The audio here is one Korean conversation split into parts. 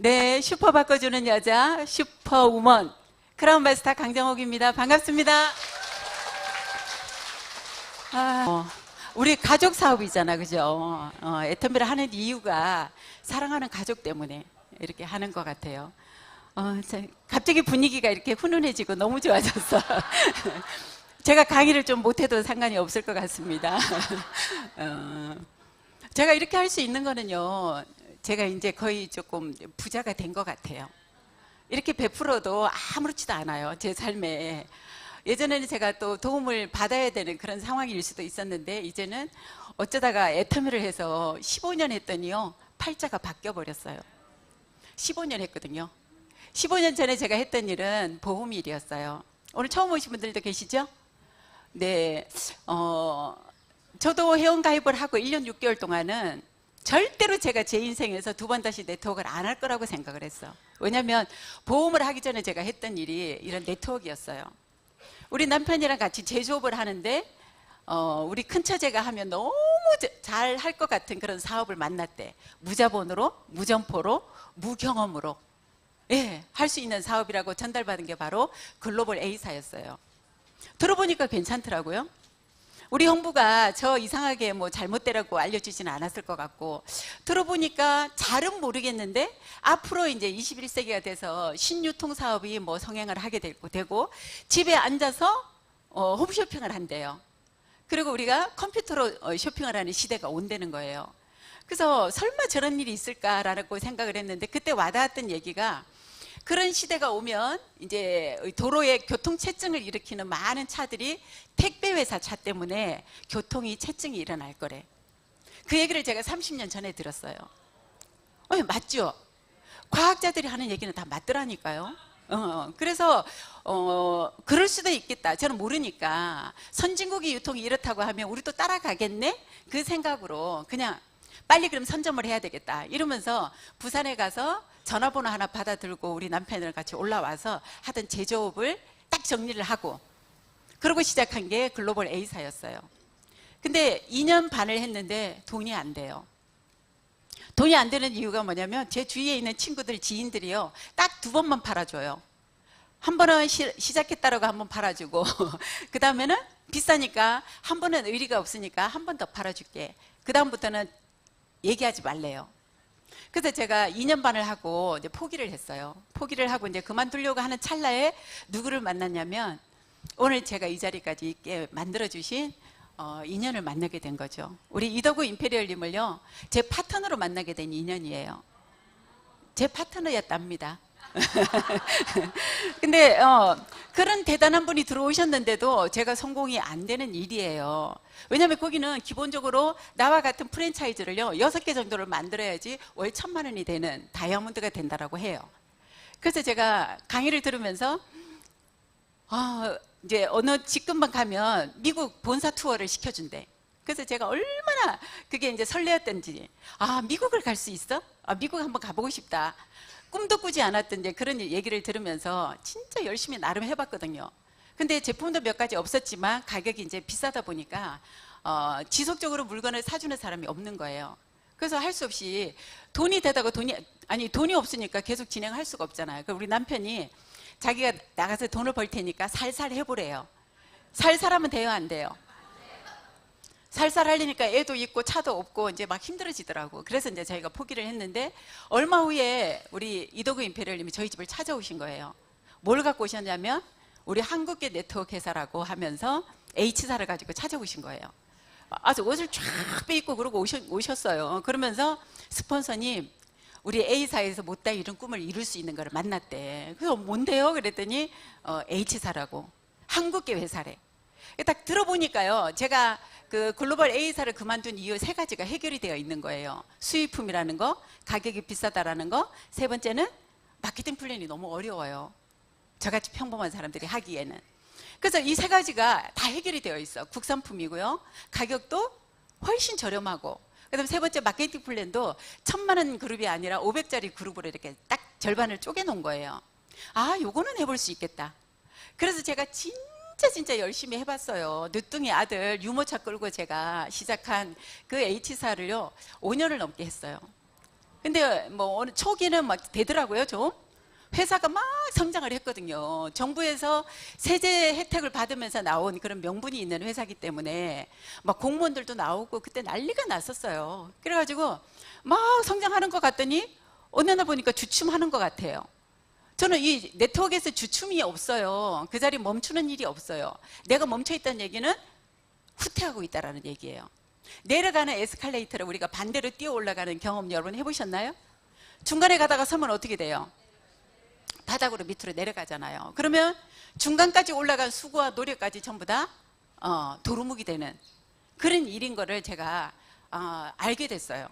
네, 슈퍼 바꿔주는 여자 슈퍼우먼 크라운 마스터 강정옥입니다. 반갑습니다. 우리 가족 사업이잖아, 그죠? 애터미를 하는 이유가 사랑하는 가족 때문에 이렇게 하는 것 같아요. 갑자기 분위기가 이렇게 훈훈해지고 너무 좋아졌어. 제가 강의를 좀 못해도 상관이 없을 것 같습니다. 제가 이렇게 할 수 있는 거는요, 제가 이제 거의 조금 부자가 된 것 같아요. 이렇게 베풀어도 아무렇지도 않아요, 제 삶에. 예전에는 제가 또 도움을 받아야 되는 그런 상황일 수도 있었는데, 이제는 어쩌다가 애터미를 해서 15년 했더니요, 팔자가 바뀌어 버렸어요. 15년 했거든요. 15년 전에 제가 했던 일은 보험 일이었어요. 오늘 처음 오신 분들도 계시죠? 네, 저도 회원가입을 하고 1년 6개월 동안은 절대로 제가 제 인생에서 두 번 다시 네트워크를 안 할 거라고 생각을 했어. 왜냐하면 보험을 하기 전에 제가 했던 일이 이런 네트워크였어요. 우리 남편이랑 같이 제조업을 하는데 우리 큰 처제가 하면 너무 잘 할 것 같은 그런 사업을 만났대. 무자본으로, 무점포로, 무경험으로 할 수 있는 사업이라고 전달받은 게 바로 글로벌 A사였어요. 들어보니까 괜찮더라고요. 우리 형부가 저 이상하게 뭐 잘못되라고 알려주지는 않았을 것 같고, 들어보니까 잘은 모르겠는데 앞으로 이제 21세기가 돼서 신유통 사업이 뭐 성행을 하게 되고 집에 앉아서 홈쇼핑을 한대요. 그리고 우리가 컴퓨터로 쇼핑을 하는 시대가 온다는 거예요. 그래서 설마 저런 일이 있을까라고 생각을 했는데, 그때 와닿았던 얘기가, 그런 시대가 오면 이제 도로에 교통체증을 일으키는 많은 차들이 택배회사 차 때문에 교통이 체증이 일어날 거래. 그 얘기를 제가 30년 전에 들었어요. 맞죠? 과학자들이 하는 얘기는 다 맞더라니까요. 그래서 그럴 수도 있겠다. 저는 모르니까 선진국의 유통이 이렇다고 하면 우리도 따라가겠네? 그 생각으로 그냥 빨리 그럼 선점을 해야 되겠다 이러면서 부산에 가서 전화번호 하나 받아 들고 우리 남편이랑 같이 올라와서 하던 제조업을 딱 정리를 하고, 그러고 시작한 게 글로벌 A사였어요. 근데 2년 반을 했는데 돈이 안 돼요. 돈이 안 되는 이유가 뭐냐면, 제 주위에 있는 친구들, 지인들이요, 딱 2번만 팔아줘요. 한 번은 시작했다라고 한 번 팔아주고 그 다음에는 비싸니까 한 번은 의리가 없으니까 한 번 더 팔아줄게. 그 다음부터는 얘기하지 말래요. 그래서 제가 2년 반을 하고 이제 포기를 했어요. 포기를 하고 이제 그만두려고 하는 찰나에 누구를 만났냐면, 오늘 제가 이 자리까지 있게 만들어주신 인연을 만나게 된 거죠. 우리 이덕우 임페리얼님을요, 제 파트너로 만나게 된 인연이에요. 제 파트너였답니다. 근데 그런 대단한 분이 들어오셨는데도 제가 성공이 안 되는 일이에요. 왜냐하면 거기는 기본적으로 나와 같은 프랜차이즈를요 6개 정도를 만들어야지 월 1,000만 원이 되는 다이아몬드가 된다라고 해요. 그래서 제가 강의를 들으면서 이제 어느 직급만 가면 미국 본사 투어를 시켜준대. 그래서 제가 얼마나 그게 이제 설레었던지, 미국을 갈 수 있어? 미국 한번 가보고 싶다. 꿈도 꾸지 않았던 이제 그런 얘기를 들으면서 진짜 열심히 나름 해봤거든요. 근데 제품도 몇 가지 없었지만 가격이 이제 비싸다 보니까 지속적으로 물건을 사주는 사람이 없는 거예요. 그래서 할 수 없이 돈이 되다가 돈이 없으니까 계속 진행할 수가 없잖아요. 그래서 우리 남편이 자기가 나가서 돈을 벌 테니까 살살 해보래요. 살살 하면 돼요, 안 돼요? 살살 하려니까 애도 있고 차도 없고 이제 막 힘들어지더라고. 그래서 이제 저희가 포기를 했는데, 얼마 후에 우리 이덕우 임페리얼님이 저희 집을 찾아오신 거예요. 뭘 갖고 오셨냐면, 우리 한국계 네트워크 회사라고 하면서 H사를 가지고 찾아오신 거예요. 아주 옷을 쫙 빼입고 그러고 오셨어요. 그러면서 스폰서님, 우리 A사에서 못다 이룬 꿈을 이룰 수 있는 걸 만났대. 그래서 뭔데요? 그랬더니 H사라고, 한국계 회사래. 딱 들어보니까요, 제가 그 글로벌 A사를 그만둔 이유 3가지가 해결이 되어 있는 거예요. 수입품이라는 거, 가격이 비싸다라는 거, 3번째는 마케팅 플랜이 너무 어려워요. 저같이 평범한 사람들이 하기에는. 그래서 이 3가지가 다 해결이 되어 있어. 국산품이고요, 가격도 훨씬 저렴하고, 그 다음에 3번째 마케팅 플랜도 1,000만 원 그룹이 아니라 500짜리 그룹으로 이렇게 딱 절반을 쪼개 놓은 거예요. 요거는 해볼 수 있겠다. 그래서 제가 진짜 열심히 해봤어요. 늦둥이 아들 유모차 끌고 제가 시작한 그 H사를요 5년을 넘게 했어요. 근데 뭐 어느 초기는 막 되더라고요, 좀. 회사가 막 성장을 했거든요. 정부에서 세제 혜택을 받으면서 나온 그런 명분이 있는 회사이기 때문에 막 공무원들도 나오고 그때 난리가 났었어요. 그래가지고 막 성장하는 것 같더니 어느 날 보니까 주춤하는 것 같아요. 저는 이 네트워크에서 주춤이 없어요. 그 자리 멈추는 일이 없어요. 내가 멈춰 있다는 얘기는 후퇴하고 있다는 얘기예요. 내려가는 에스컬레이터를 우리가 반대로 뛰어 올라가는 경험 여러분 해보셨나요? 중간에 가다가 서면 어떻게 돼요? 바닥으로 밑으로 내려가잖아요. 그러면 중간까지 올라간 수고와 노력까지 전부 다 도루묵이 되는 그런 일인 거를 제가 알게 됐어요.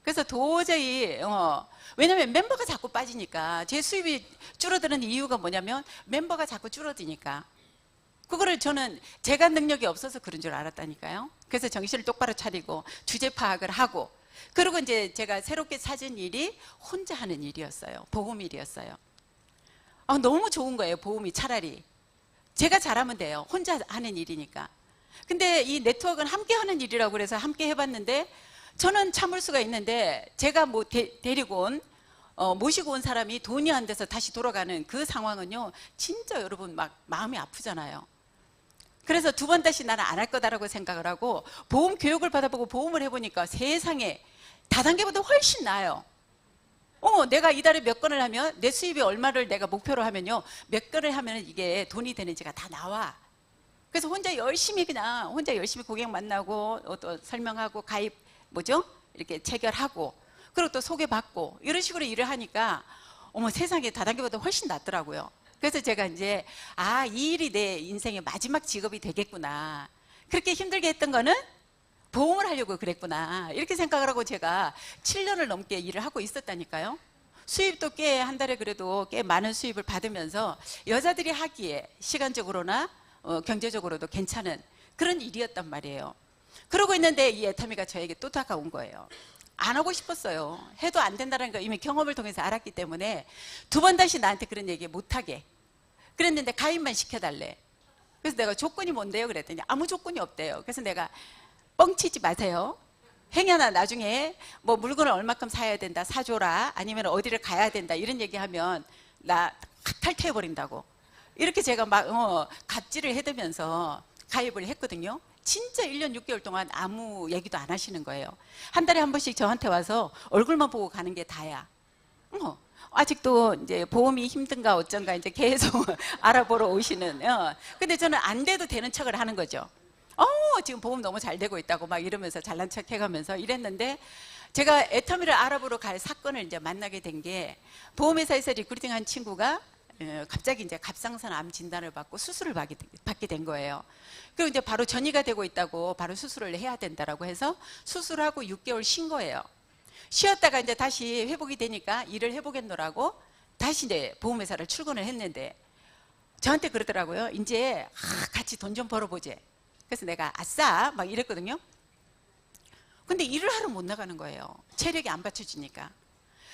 그래서 도저히 왜냐하면 멤버가 자꾸 빠지니까 제 수입이 줄어드는 이유가 뭐냐면 멤버가 자꾸 줄어드니까 그거를 저는 제가 능력이 없어서 그런 줄 알았다니까요. 그래서 정신을 똑바로 차리고 주제 파악을 하고 그리고 이제 제가 새롭게 찾은 일이 혼자 하는 일이었어요. 보험 일이었어요. 너무 좋은 거예요. 보험이 차라리 제가 잘하면 돼요. 혼자 하는 일이니까. 근데 이 네트워크는 함께 하는 일이라고 그래서 함께 해봤는데 저는 참을 수가 있는데 제가 뭐 데리고 온 모시고 온 사람이 돈이 안 돼서 다시 돌아가는 그 상황은요 진짜 여러분 막 마음이 아프잖아요. 그래서 두 번 다시 나는 안 할 거다라고 생각을 하고 보험 교육을 받아보고 보험을 해보니까 세상에 다단계보다 훨씬 나아요. 내가 이달에 몇 건을 하면 내 수입이 얼마를 내가 목표로 하면요 몇 건을 하면 이게 돈이 되는지가 다 나와. 그래서 혼자 열심히 고객 만나고 또 설명하고 가입 이렇게 체결하고 그리고 또 소개받고 이런 식으로 일을 하니까 세상에 다단계보다 훨씬 낫더라고요. 그래서 제가 이제 이 일이 내 인생의 마지막 직업이 되겠구나. 그렇게 힘들게 했던 거는 보험을 하려고 그랬구나 이렇게 생각을 하고 제가 7년을 넘게 일을 하고 있었다니까요. 수입도 꽤 한 달에 그래도 꽤 많은 수입을 받으면서 여자들이 하기에 시간적으로나 경제적으로도 괜찮은 그런 일이었단 말이에요. 그러고 있는데 이 애터미가 저에게 또 다가온 거예요. 안 하고 싶었어요. 해도 안 된다는 거 이미 경험을 통해서 알았기 때문에 두 번 다시 나한테 그런 얘기 못하게 그랬는데 가입만 시켜달래. 그래서 내가 조건이 뭔데요? 그랬더니 아무 조건이 없대요. 그래서 내가 뻥치지 마세요. 행여나 나중에 뭐 물건을 얼마큼 사야 된다 사줘라 아니면 어디를 가야 된다 이런 얘기하면 나 탈퇴해버린다고 이렇게 제가 막 갑질을 해대면서 가입을 했거든요. 진짜 1년 6개월 동안 아무 얘기도 안 하시는 거예요. 한 달에 한 번씩 저한테 와서 얼굴만 보고 가는 게 다야. 아직도 이제 보험이 힘든가 어쩐가 이제 계속 알아보러 오시는. 근데 저는 안 돼도 되는 척을 하는 거죠. 지금 보험 너무 잘 되고 있다고 막 이러면서 잘난 척 해가면서 이랬는데 제가 애터미를 알아보러 갈 사건을 이제 만나게 된 게 보험회사에서 리크루팅한 친구가 갑자기 이제 갑상선 암 진단을 받고 수술을 받게 된 거예요. 그리고 이제 바로 전이가 되고 있다고 바로 수술을 해야 된다라고 해서 수술하고 6개월 쉰 거예요. 쉬었다가 이제 다시 회복이 되니까 일을 해보겠노라고 다시 이제 보험회사를 출근을 했는데 저한테 그러더라고요. 이제 같이 돈 좀 벌어보지. 그래서 내가 아싸 막 이랬거든요. 근데 일을 하러 못 나가는 거예요. 체력이 안 받쳐주니까.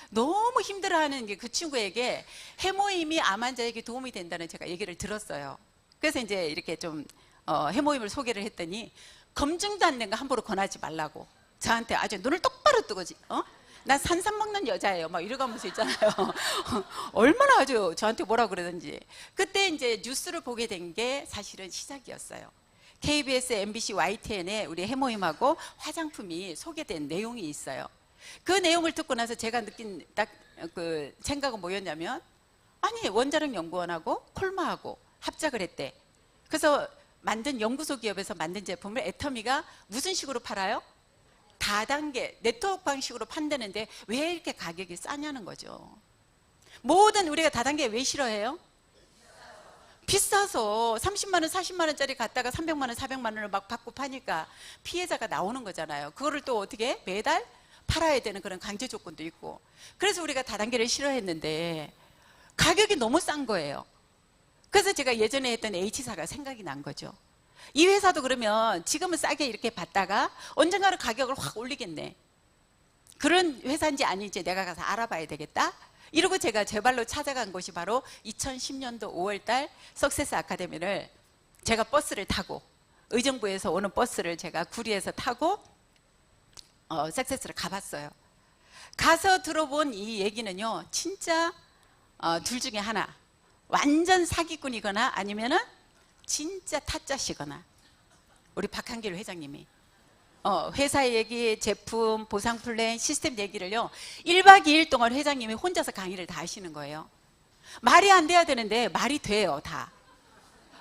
너무 힘들어하는 게 그 친구에게 해모임이 암 환자에게 도움이 된다는 제가 얘기를 들었어요. 그래서 이제 이렇게 좀 해모임을 소개를 했더니 검증도 안 된 거 함부로 권하지 말라고 저한테 아주 눈을 똑바로 뜨고 난 산삼 먹는 여자예요 막 이러가면서 있잖아요. 얼마나 아주 저한테 뭐라 그러든지. 그때 이제 뉴스를 보게 된 게 사실은 시작이었어요. KBS, MBC, YTN에 우리 해모임하고 화장품이 소개된 내용이 있어요. 그 내용을 듣고 나서 제가 느낀 딱 그 생각은 뭐였냐면 아니 원자력 연구원하고 콜마하고 합작을 했대. 그래서 만든 연구소 기업에서 만든 제품을 애터미가 무슨 식으로 팔아요? 다단계 네트워크 방식으로 판다는데 왜 이렇게 가격이 싸냐는 거죠. 모든 우리가 다단계 왜 싫어해요? 비싸서 30만 원, 40만 원짜리 갖다가 300만 원, 400만 원을 막 받고 파니까 피해자가 나오는 거잖아요. 그거를 또 어떻게 매달 팔아야 되는 그런 강제 조건도 있고. 그래서 우리가 다단계를 싫어했는데 가격이 너무 싼 거예요. 그래서 제가 예전에 했던 H사가 생각이 난 거죠. 이 회사도 그러면 지금은 싸게 이렇게 받다가 언젠가는 가격을 확 올리겠네. 그런 회사인지 아닌지 내가 가서 알아봐야 되겠다. 이러고 제가 제 발로 찾아간 곳이 바로 2010년도 5월달 석세스 아카데미를 제가 버스를 타고 의정부에서 오는 버스를 제가 구리에서 타고 석세스를 가봤어요. 가서 들어본 이 얘기는요, 진짜 둘 중에 하나, 완전 사기꾼이거나 아니면은 진짜 타짜시거나. 우리 박한길 회장님이 회사 얘기, 제품, 보상 플랜, 시스템 얘기를요 1박 2일 동안 회장님이 혼자서 강의를 다 하시는 거예요. 말이 안 돼야 되는데 말이 돼요. 다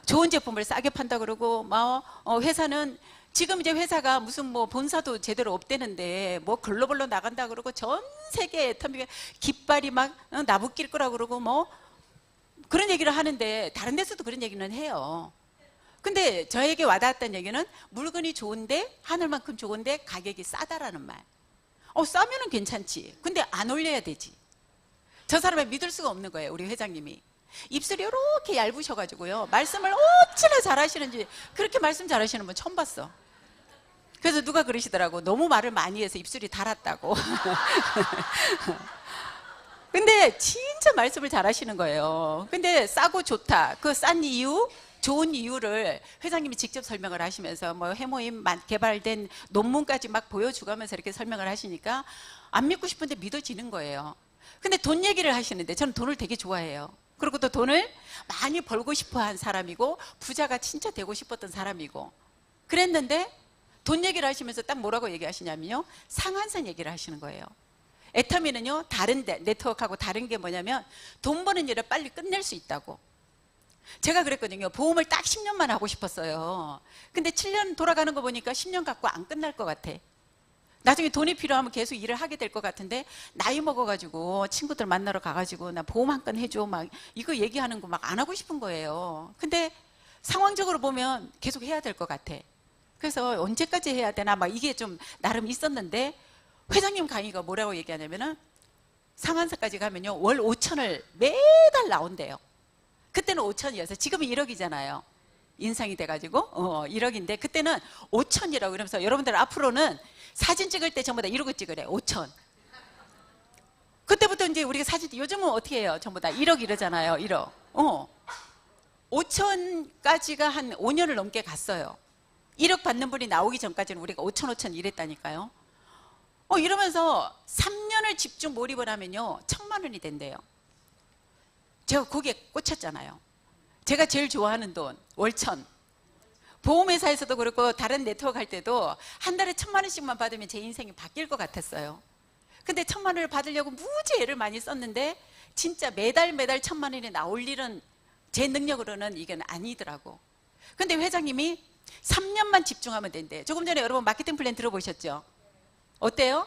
좋은 제품을 싸게 판다 그러고 회사는 지금 이제 회사가 무슨 뭐 본사도 제대로 없대는데 뭐 글로벌로 나간다 그러고 전 세계 애터미가 깃발이 막 나부낄 거라 그러고 뭐 그런 얘기를 하는데 다른 데서도 그런 얘기는 해요. 근데 저에게 와닿았던 얘기는 물건이 좋은데 하늘만큼 좋은데 가격이 싸다라는 말. 싸면은 괜찮지. 근데 안 올려야 되지. 저 사람을 믿을 수가 없는 거예요. 우리 회장님이. 입술이 이렇게 얇으셔가지고요. 말씀을 어찌나 잘하시는지 그렇게 말씀 잘하시는 분 처음 봤어. 그래서 누가 그러시더라고. 너무 말을 많이 해서 입술이 닳았다고. 근데 진짜 말씀을 잘하시는 거예요. 근데 싸고 좋다. 그 싼 이유, 좋은 이유를 회장님이 직접 설명을 하시면서 뭐 해모임 개발된 논문까지 막 보여주가면서 이렇게 설명을 하시니까 안 믿고 싶은데 믿어지는 거예요. 근데 돈 얘기를 하시는데 저는 돈을 되게 좋아해요. 그리고 또 돈을 많이 벌고 싶어 한 사람이고 부자가 진짜 되고 싶었던 사람이고 그랬는데 돈 얘기를 하시면서 딱 뭐라고 얘기하시냐면요, 상한선 얘기를 하시는 거예요. 애터미는요 다른 데 네트워크하고 다른 게 뭐냐면 돈 버는 일을 빨리 끝낼 수 있다고. 제가 그랬거든요. 보험을 딱 10년만 하고 싶었어요. 근데 7년 돌아가는 거 보니까 10년 갖고 안 끝날 것 같아. 나중에 돈이 필요하면 계속 일을 하게 될 것 같은데 나이 먹어가지고 친구들 만나러 가가지고 나 보험 한 건 해줘 막 이거 얘기하는 거 막 안 하고 싶은 거예요. 근데 상황적으로 보면 계속 해야 될 것 같아. 그래서 언제까지 해야 되나 막 이게 좀 나름 있었는데 회장님 강의가 뭐라고 얘기하냐면은 상한선까지 가면요 월 5천을 매달 나온대요. 그때는 5천이어서 지금은 1억이잖아요. 인상이 돼가지고 1억인데 그때는 5천이라고 그러면서 여러분들 앞으로는 사진 찍을 때 전부 다 이러고 찍으래. 5천. 그때부터 이제 우리가 사진 요즘은 어떻게 해요? 전부 다 1억 이러잖아요. 1억. 5천까지가 한 5년을 넘게 갔어요. 1억 받는 분이 나오기 전까지는 우리가 5천 이랬다니까요. 이러면서 3년을 집중 몰입을 하면요 1,000만 원이 된대요. 제가 거기에 꽂혔잖아요. 제가 제일 좋아하는 돈 월천. 보험회사에서도 그렇고 다른 네트워크 할 때도 한 달에 1,000만 원씩만 받으면 제 인생이 바뀔 것 같았어요. 근데 1,000만 원을 받으려고 무지 애를 많이 썼는데 진짜 매달 1,000만 원이 나올 일은 제 능력으로는 이게 아니더라고. 근데 회장님이 3년만 집중하면 된대. 조금 전에 여러분 마케팅 플랜 들어보셨죠? 어때요?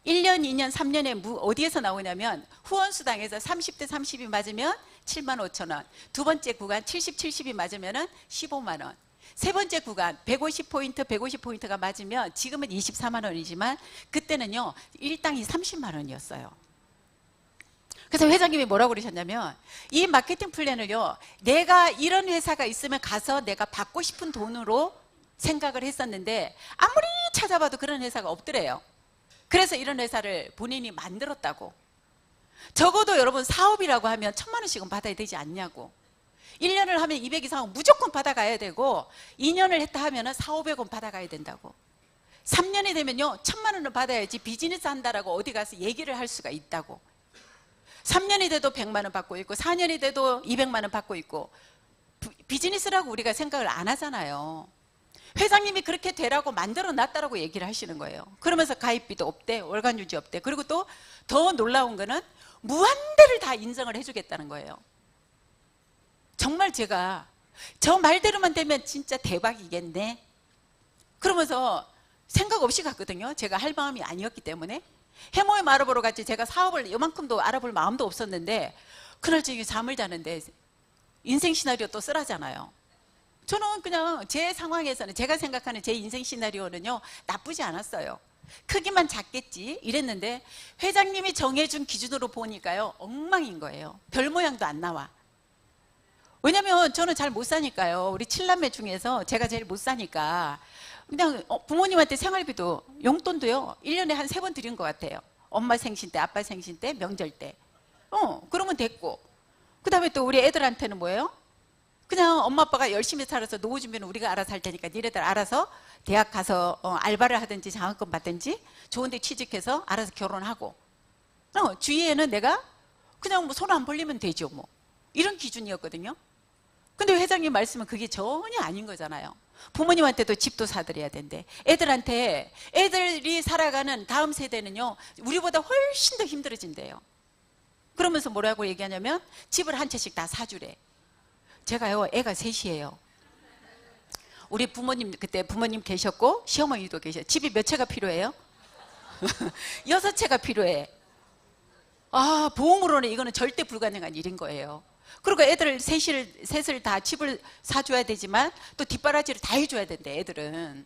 1년, 2년, 3년에 어디에서 나오냐면 후원수당에서 30대 30이 맞으면 7만 5천 원, 두 번째 구간 70, 70이 맞으면 15만 원, 세 번째 구간 150포인트, 150포인트가 맞으면 지금은 24만 원이지만 그때는요 일당이 30만 원이었어요. 그래서 회장님이 뭐라고 그러셨냐면 이 마케팅 플랜을요 내가 이런 회사가 있으면 가서 내가 받고 싶은 돈으로 생각을 했었는데 아무리 찾아봐도 그런 회사가 없더래요. 그래서 이런 회사를 본인이 만들었다고. 적어도 여러분 사업이라고 하면 1,000만 원씩은 받아야 되지 않냐고. 1년을 하면 200 이상 무조건 받아가야 되고 2년을 했다 하면 400~500원 받아가야 된다고. 3년이 되면요 1,000만 원을 받아야지 비즈니스 한다라고 어디 가서 얘기를 할 수가 있다고. 3년이 돼도 100만 원 받고 있고 4년이 돼도 200만 원 받고 있고 비즈니스라고 우리가 생각을 안 하잖아요. 회장님이 그렇게 되라고 만들어 놨다라고 얘기를 하시는 거예요. 그러면서 가입비도 없대, 월간 유지 없대. 그리고 또 더 놀라운 거는 무한대를 다 인정을 해주겠다는 거예요. 정말 제가 저 말대로만 되면 진짜 대박이겠네 그러면서 생각 없이 갔거든요. 제가 할 마음이 아니었기 때문에. 해모임 알아보러 갔지 제가 사업을 이만큼도 알아볼 마음도 없었는데 그날 저녁에 잠을 자는데 인생 시나리오 또 쓰라잖아요. 저는 그냥 제 상황에서는 제가 생각하는 제 인생 시나리오는요 나쁘지 않았어요. 크기만 작겠지 이랬는데 회장님이 정해준 기준으로 보니까요 엉망인 거예요. 별 모양도 안 나와. 왜냐면 저는 잘 못 사니까요. 우리 7남매 중에서 제가 제일 못 사니까 그냥 부모님한테 생활비도 용돈도요 1년에 한 3번 드린 것 같아요. 엄마 생신 때, 아빠 생신 때, 명절 때. 그러면 됐고 그 다음에 또 우리 애들한테는 뭐예요? 그냥 엄마 아빠가 열심히 살아서 노후 준비는 우리가 알아서 할 테니까 니네들 알아서 대학 가서 알바를 하든지 장학금 받든지 좋은 데 취직해서 알아서 결혼하고 주위에는 내가 그냥 뭐 손 안 벌리면 되죠 뭐 이런 기준이었거든요. 근데 회장님 말씀은 그게 전혀 아닌 거잖아요. 부모님한테도 집도 사드려야 된대. 애들이 살아가는 다음 세대는요 우리보다 훨씬 더 힘들어진대요. 그러면서 뭐라고 얘기하냐면 집을 한 채씩 다 사주래. 제가요 애가 셋이에요. 우리 부모님 그때 부모님 계셨고 시어머니도 계셔. 집이 몇 채가 필요해요? 6채가 필요해. 아 보험으로는 이거는 절대 불가능한 일인 거예요. 그리고 애들 셋을 다 집을 사줘야 되지만 또 뒷바라지를 다 해줘야 된대 애들은.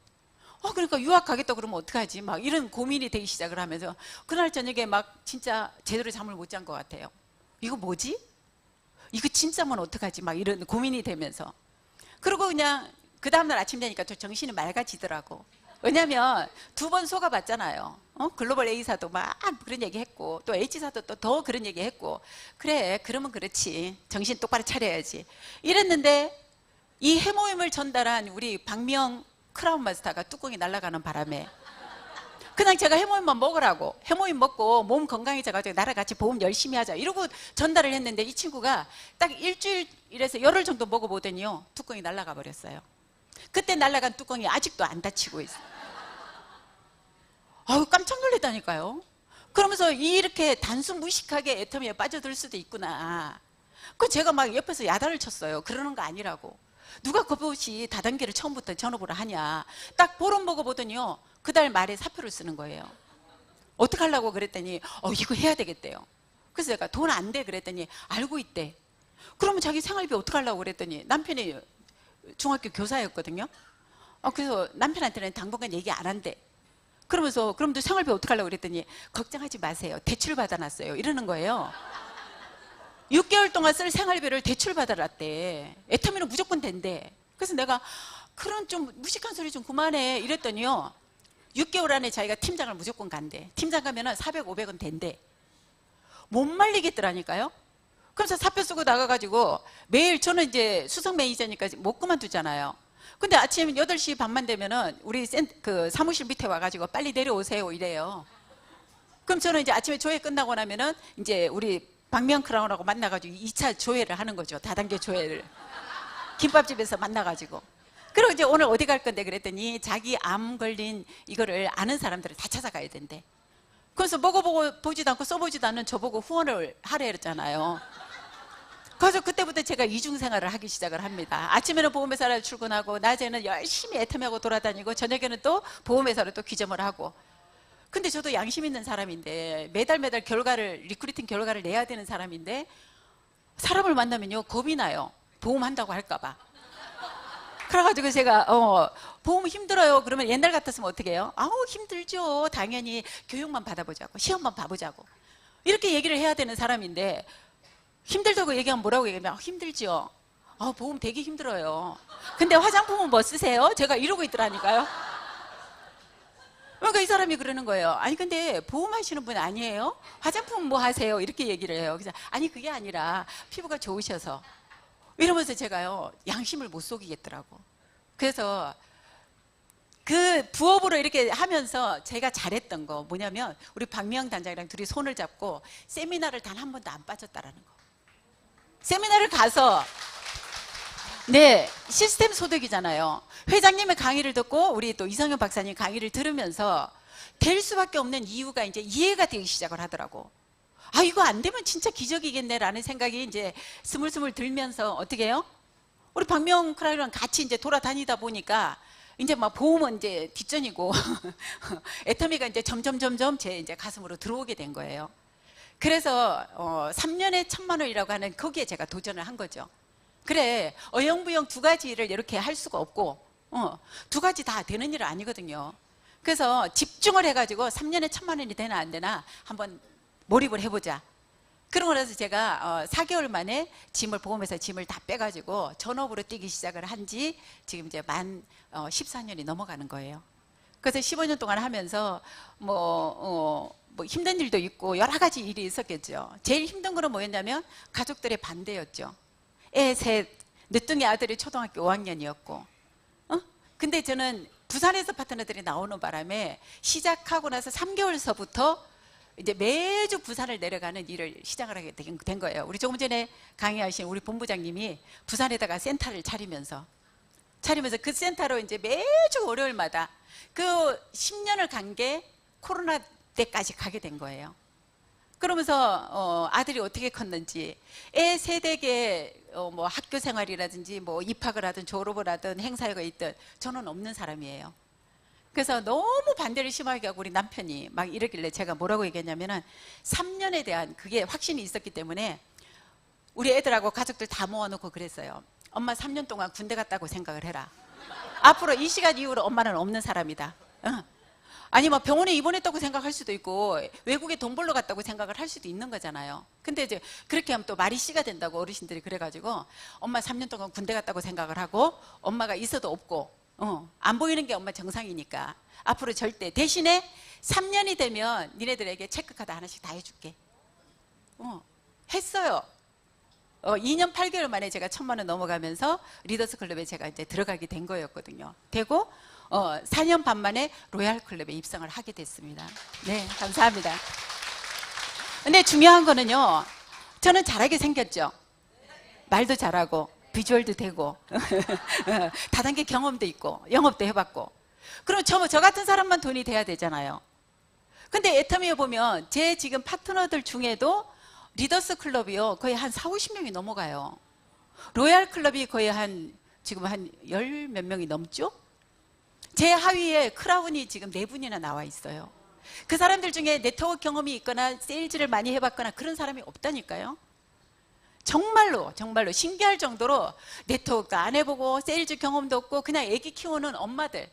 그러니까 유학 가겠다 그러면 어떡하지? 막 이런 고민이 되기 시작을 하면서 그날 저녁에 막 진짜 제대로 잠을 못 잔 것 같아요. 이거 뭐지? 이거 진짜면 어떡하지? 막 이런 고민이 되면서. 그리고 그냥 그 다음날 아침 되니까 저 정신이 맑아지더라고. 왜냐면 2번 속아봤잖아요. 글로벌 A사도 막 그런 얘기 했고 또 H사도 또 더 그런 얘기 했고 그래 그러면 그렇지 정신 똑바로 차려야지 이랬는데 이 해모임을 전달한 우리 박미영 크라운 마스터가 뚜껑이 날아가는 바람에 그냥 제가 해모임만 먹으라고 해모임 먹고 몸 건강해져가지고 나랑 같이 보험 열심히 하자 이러고 전달을 했는데 이 친구가 딱 일주일에서 열흘 정도 먹어보더니요 뚜껑이 날아가 버렸어요. 그때 날아간 뚜껑이 아직도 안 닫히고 있어요. 깜짝 놀랐다니까요. 그러면서 이렇게 단순 무식하게 애터미에 빠져들 수도 있구나. 그 제가 막 옆에서 야단을 쳤어요. 그러는 거 아니라고. 누가 그것이 다단계를 처음부터 전업으로 하냐. 딱 보름 먹어보더니요 그달 말에 사표를 쓰는 거예요. 어떡하려고 그랬더니 이거 해야 되겠대요. 그래서 제가 돈 안 돼 그랬더니 알고 있대. 그러면 자기 생활비 어떡하려고 그랬더니 남편이 중학교 교사였거든요. 그래서 남편한테는 당분간 얘기 안 한대. 그러면서 그럼 너 생활비 어떡하려고 그랬더니 걱정하지 마세요. 대출 받아놨어요. 이러는 거예요. 6개월 동안 쓸 생활비를 대출 받아놨대. 애터미는 무조건 된대. 그래서 내가 그런 좀 무식한 소리 좀 그만해 이랬더니요 6개월 안에 자기가 팀장을 무조건 간대. 팀장 가면은 400, 500원 된대. 못 말리겠더라니까요. 그래서 사표 쓰고 나가가지고 매일 저는 이제 수석 매니저니까 못 그만두잖아요. 근데 아침 8시 반만 되면은 우리 그 사무실 밑에 와가지고 빨리 내려오세요 이래요. 그럼 저는 이제 아침에 조회 끝나고 나면은 이제 우리 박명 크라운하고 만나가지고 2차 조회를 하는 거죠. 다단계 조회를. 김밥집에서 만나가지고. 그리고 이제 오늘 어디 갈 건데 그랬더니 자기 암 걸린 이거를 아는 사람들을 다 찾아가야 된대. 그래서 먹어보고 보지도 않고 써보지도 않는 저보고 후원을 하래 했잖아요. 그래서 그때부터 제가 이중생활을 하기 시작을 합니다. 아침에는 보험회사를 출근하고 낮에는 열심히 애터미하고 돌아다니고 저녁에는 또 보험회사로 또 귀점을 하고. 근데 저도 양심 있는 사람인데 매달 리크루팅 결과를 내야 되는 사람인데 사람을 만나면요 겁이 나요. 보험한다고 할까 봐. 그래가지고 제가 보험 힘들어요 그러면 옛날 같았으면 어떻게 해요? 힘들죠. 당연히 교육만 받아보자고 시험만 봐보자고 이렇게 얘기를 해야 되는 사람인데 힘들다고 얘기하면 뭐라고 얘기하면 힘들죠. 보험 되게 힘들어요. 근데 화장품은 뭐 쓰세요? 제가 이러고 있더라니까요. 그러니까 이 사람이 그러는 거예요. 아니 근데 보험하시는 분 아니에요? 화장품 뭐 하세요? 이렇게 얘기를 해요. 그래서 아니 그게 아니라 피부가 좋으셔서 이러면서 제가요 양심을 못 속이겠더라고. 그래서 그 부업으로 이렇게 하면서 제가 잘했던 거 뭐냐면 우리 박미영 단장이랑 둘이 손을 잡고 세미나를 단 한 번도 안 빠졌다라는 거. 세미나를 가서 시스템 소득이잖아요. 회장님의 강의를 듣고 우리 또 이성현 박사님 강의를 들으면서 될 수밖에 없는 이유가 이제 이해가 되기 시작을 하더라고. 이거 안 되면 진짜 기적이겠네라는 생각이 이제 스물스물 들면서 어떻게 해요? 우리 박명 크라이랑 같이 이제 돌아다니다 보니까 이제 막 보험은 이제 뒷전이고 애터미가 이제 점점 제 이제 가슴으로 들어오게 된 거예요. 그래서 3년에 1,000만 원이라고 하는 거기에 제가 도전을 한 거죠. 그래 어영부영 두 가지를 이렇게 할 수가 없고 두 가지 다 되는 일은 아니거든요. 그래서 집중을 해가지고 3년에 1,000만 원이 되나 안 되나 한번 몰입을 해보자. 그러고 나서 제가 4개월 만에 보험회사 짐을 다 빼가지고 전업으로 뛰기 시작을 한 지 지금 이제 만 14년이 넘어가는 거예요. 그래서 15년 동안 하면서 뭐 힘든 일도 있고 여러 가지 일이 있었겠죠. 제일 힘든 거는 뭐였냐면 가족들의 반대였죠. 애 셋, 늦둥이 아들이 초등학교 5학년이었고, 근데 저는 부산에서 파트너들이 나오는 바람에 시작하고 나서 3개월서부터 이제 매주 부산을 내려가는 일을 시작을 하게 된 거예요. 우리 조금 전에 강의하신 우리 본부장님이 부산에다가 센터를 차리면서 그 센터로 이제 매주 월요일마다 그 10년을 간 게 코로나 때까지 가게 된 거예요. 그러면서 아들이 어떻게 컸는지, 애 세대계 뭐 학교 생활이라든지 뭐 입학을 하든 졸업을 하든 행사가 있든 저는 없는 사람이에요. 그래서 너무 반대를 심하게 하고 우리 남편이 막 이러길래 제가 뭐라고 얘기했냐면은 3년에 대한 그게 확신이 있었기 때문에 우리 애들하고 가족들 다 모아놓고 그랬어요. 엄마 3년 동안 군대 갔다고 생각을 해라. 앞으로 이 시간 이후로 엄마는 없는 사람이다. 아니 뭐 병원에 입원했다고 생각할 수도 있고 외국에 돈 벌러 갔다고 생각을 할 수도 있는 거잖아요. 근데 이제 그렇게 하면 또 말이 씨가 된다고 어르신들이 그래가지고 엄마 3년 동안 군대 갔다고 생각을 하고 엄마가 있어도 없고 안 보이는 게 엄마 정상이니까 앞으로 절대, 대신에 3년이 되면 니네들에게 체크카드 하나씩 다 해줄게. 했어요. 2년 8개월 만에 제가 1,000만 원 넘어가면서 리더스 클럽에 제가 이제 들어가게 된 거였거든요. 되고 4년 반 만에 로얄 클럽에 입성을 하게 됐습니다. 네, 감사합니다. 근데 중요한 거는요, 저는 잘하게 생겼죠. 말도 잘하고 비주얼도 되고 다단계 경험도 있고 영업도 해봤고. 그럼 저 같은 사람만 돈이 돼야 되잖아요. 근데 애터미에 보면 제 지금 파트너들 중에도 리더스 클럽이요 거의 한 40-50명이 넘어가요. 로얄 클럽이 거의 지금 한 10몇 명이 넘죠. 제 하위에 크라운이 지금 4분이나 나와 있어요. 그 사람들 중에 네트워크 경험이 있거나 세일즈를 많이 해봤거나 그런 사람이 없다니까요. 정말로 신기할 정도로 네트워크도 안 해보고 세일즈 경험도 없고 그냥 애기 키우는 엄마들,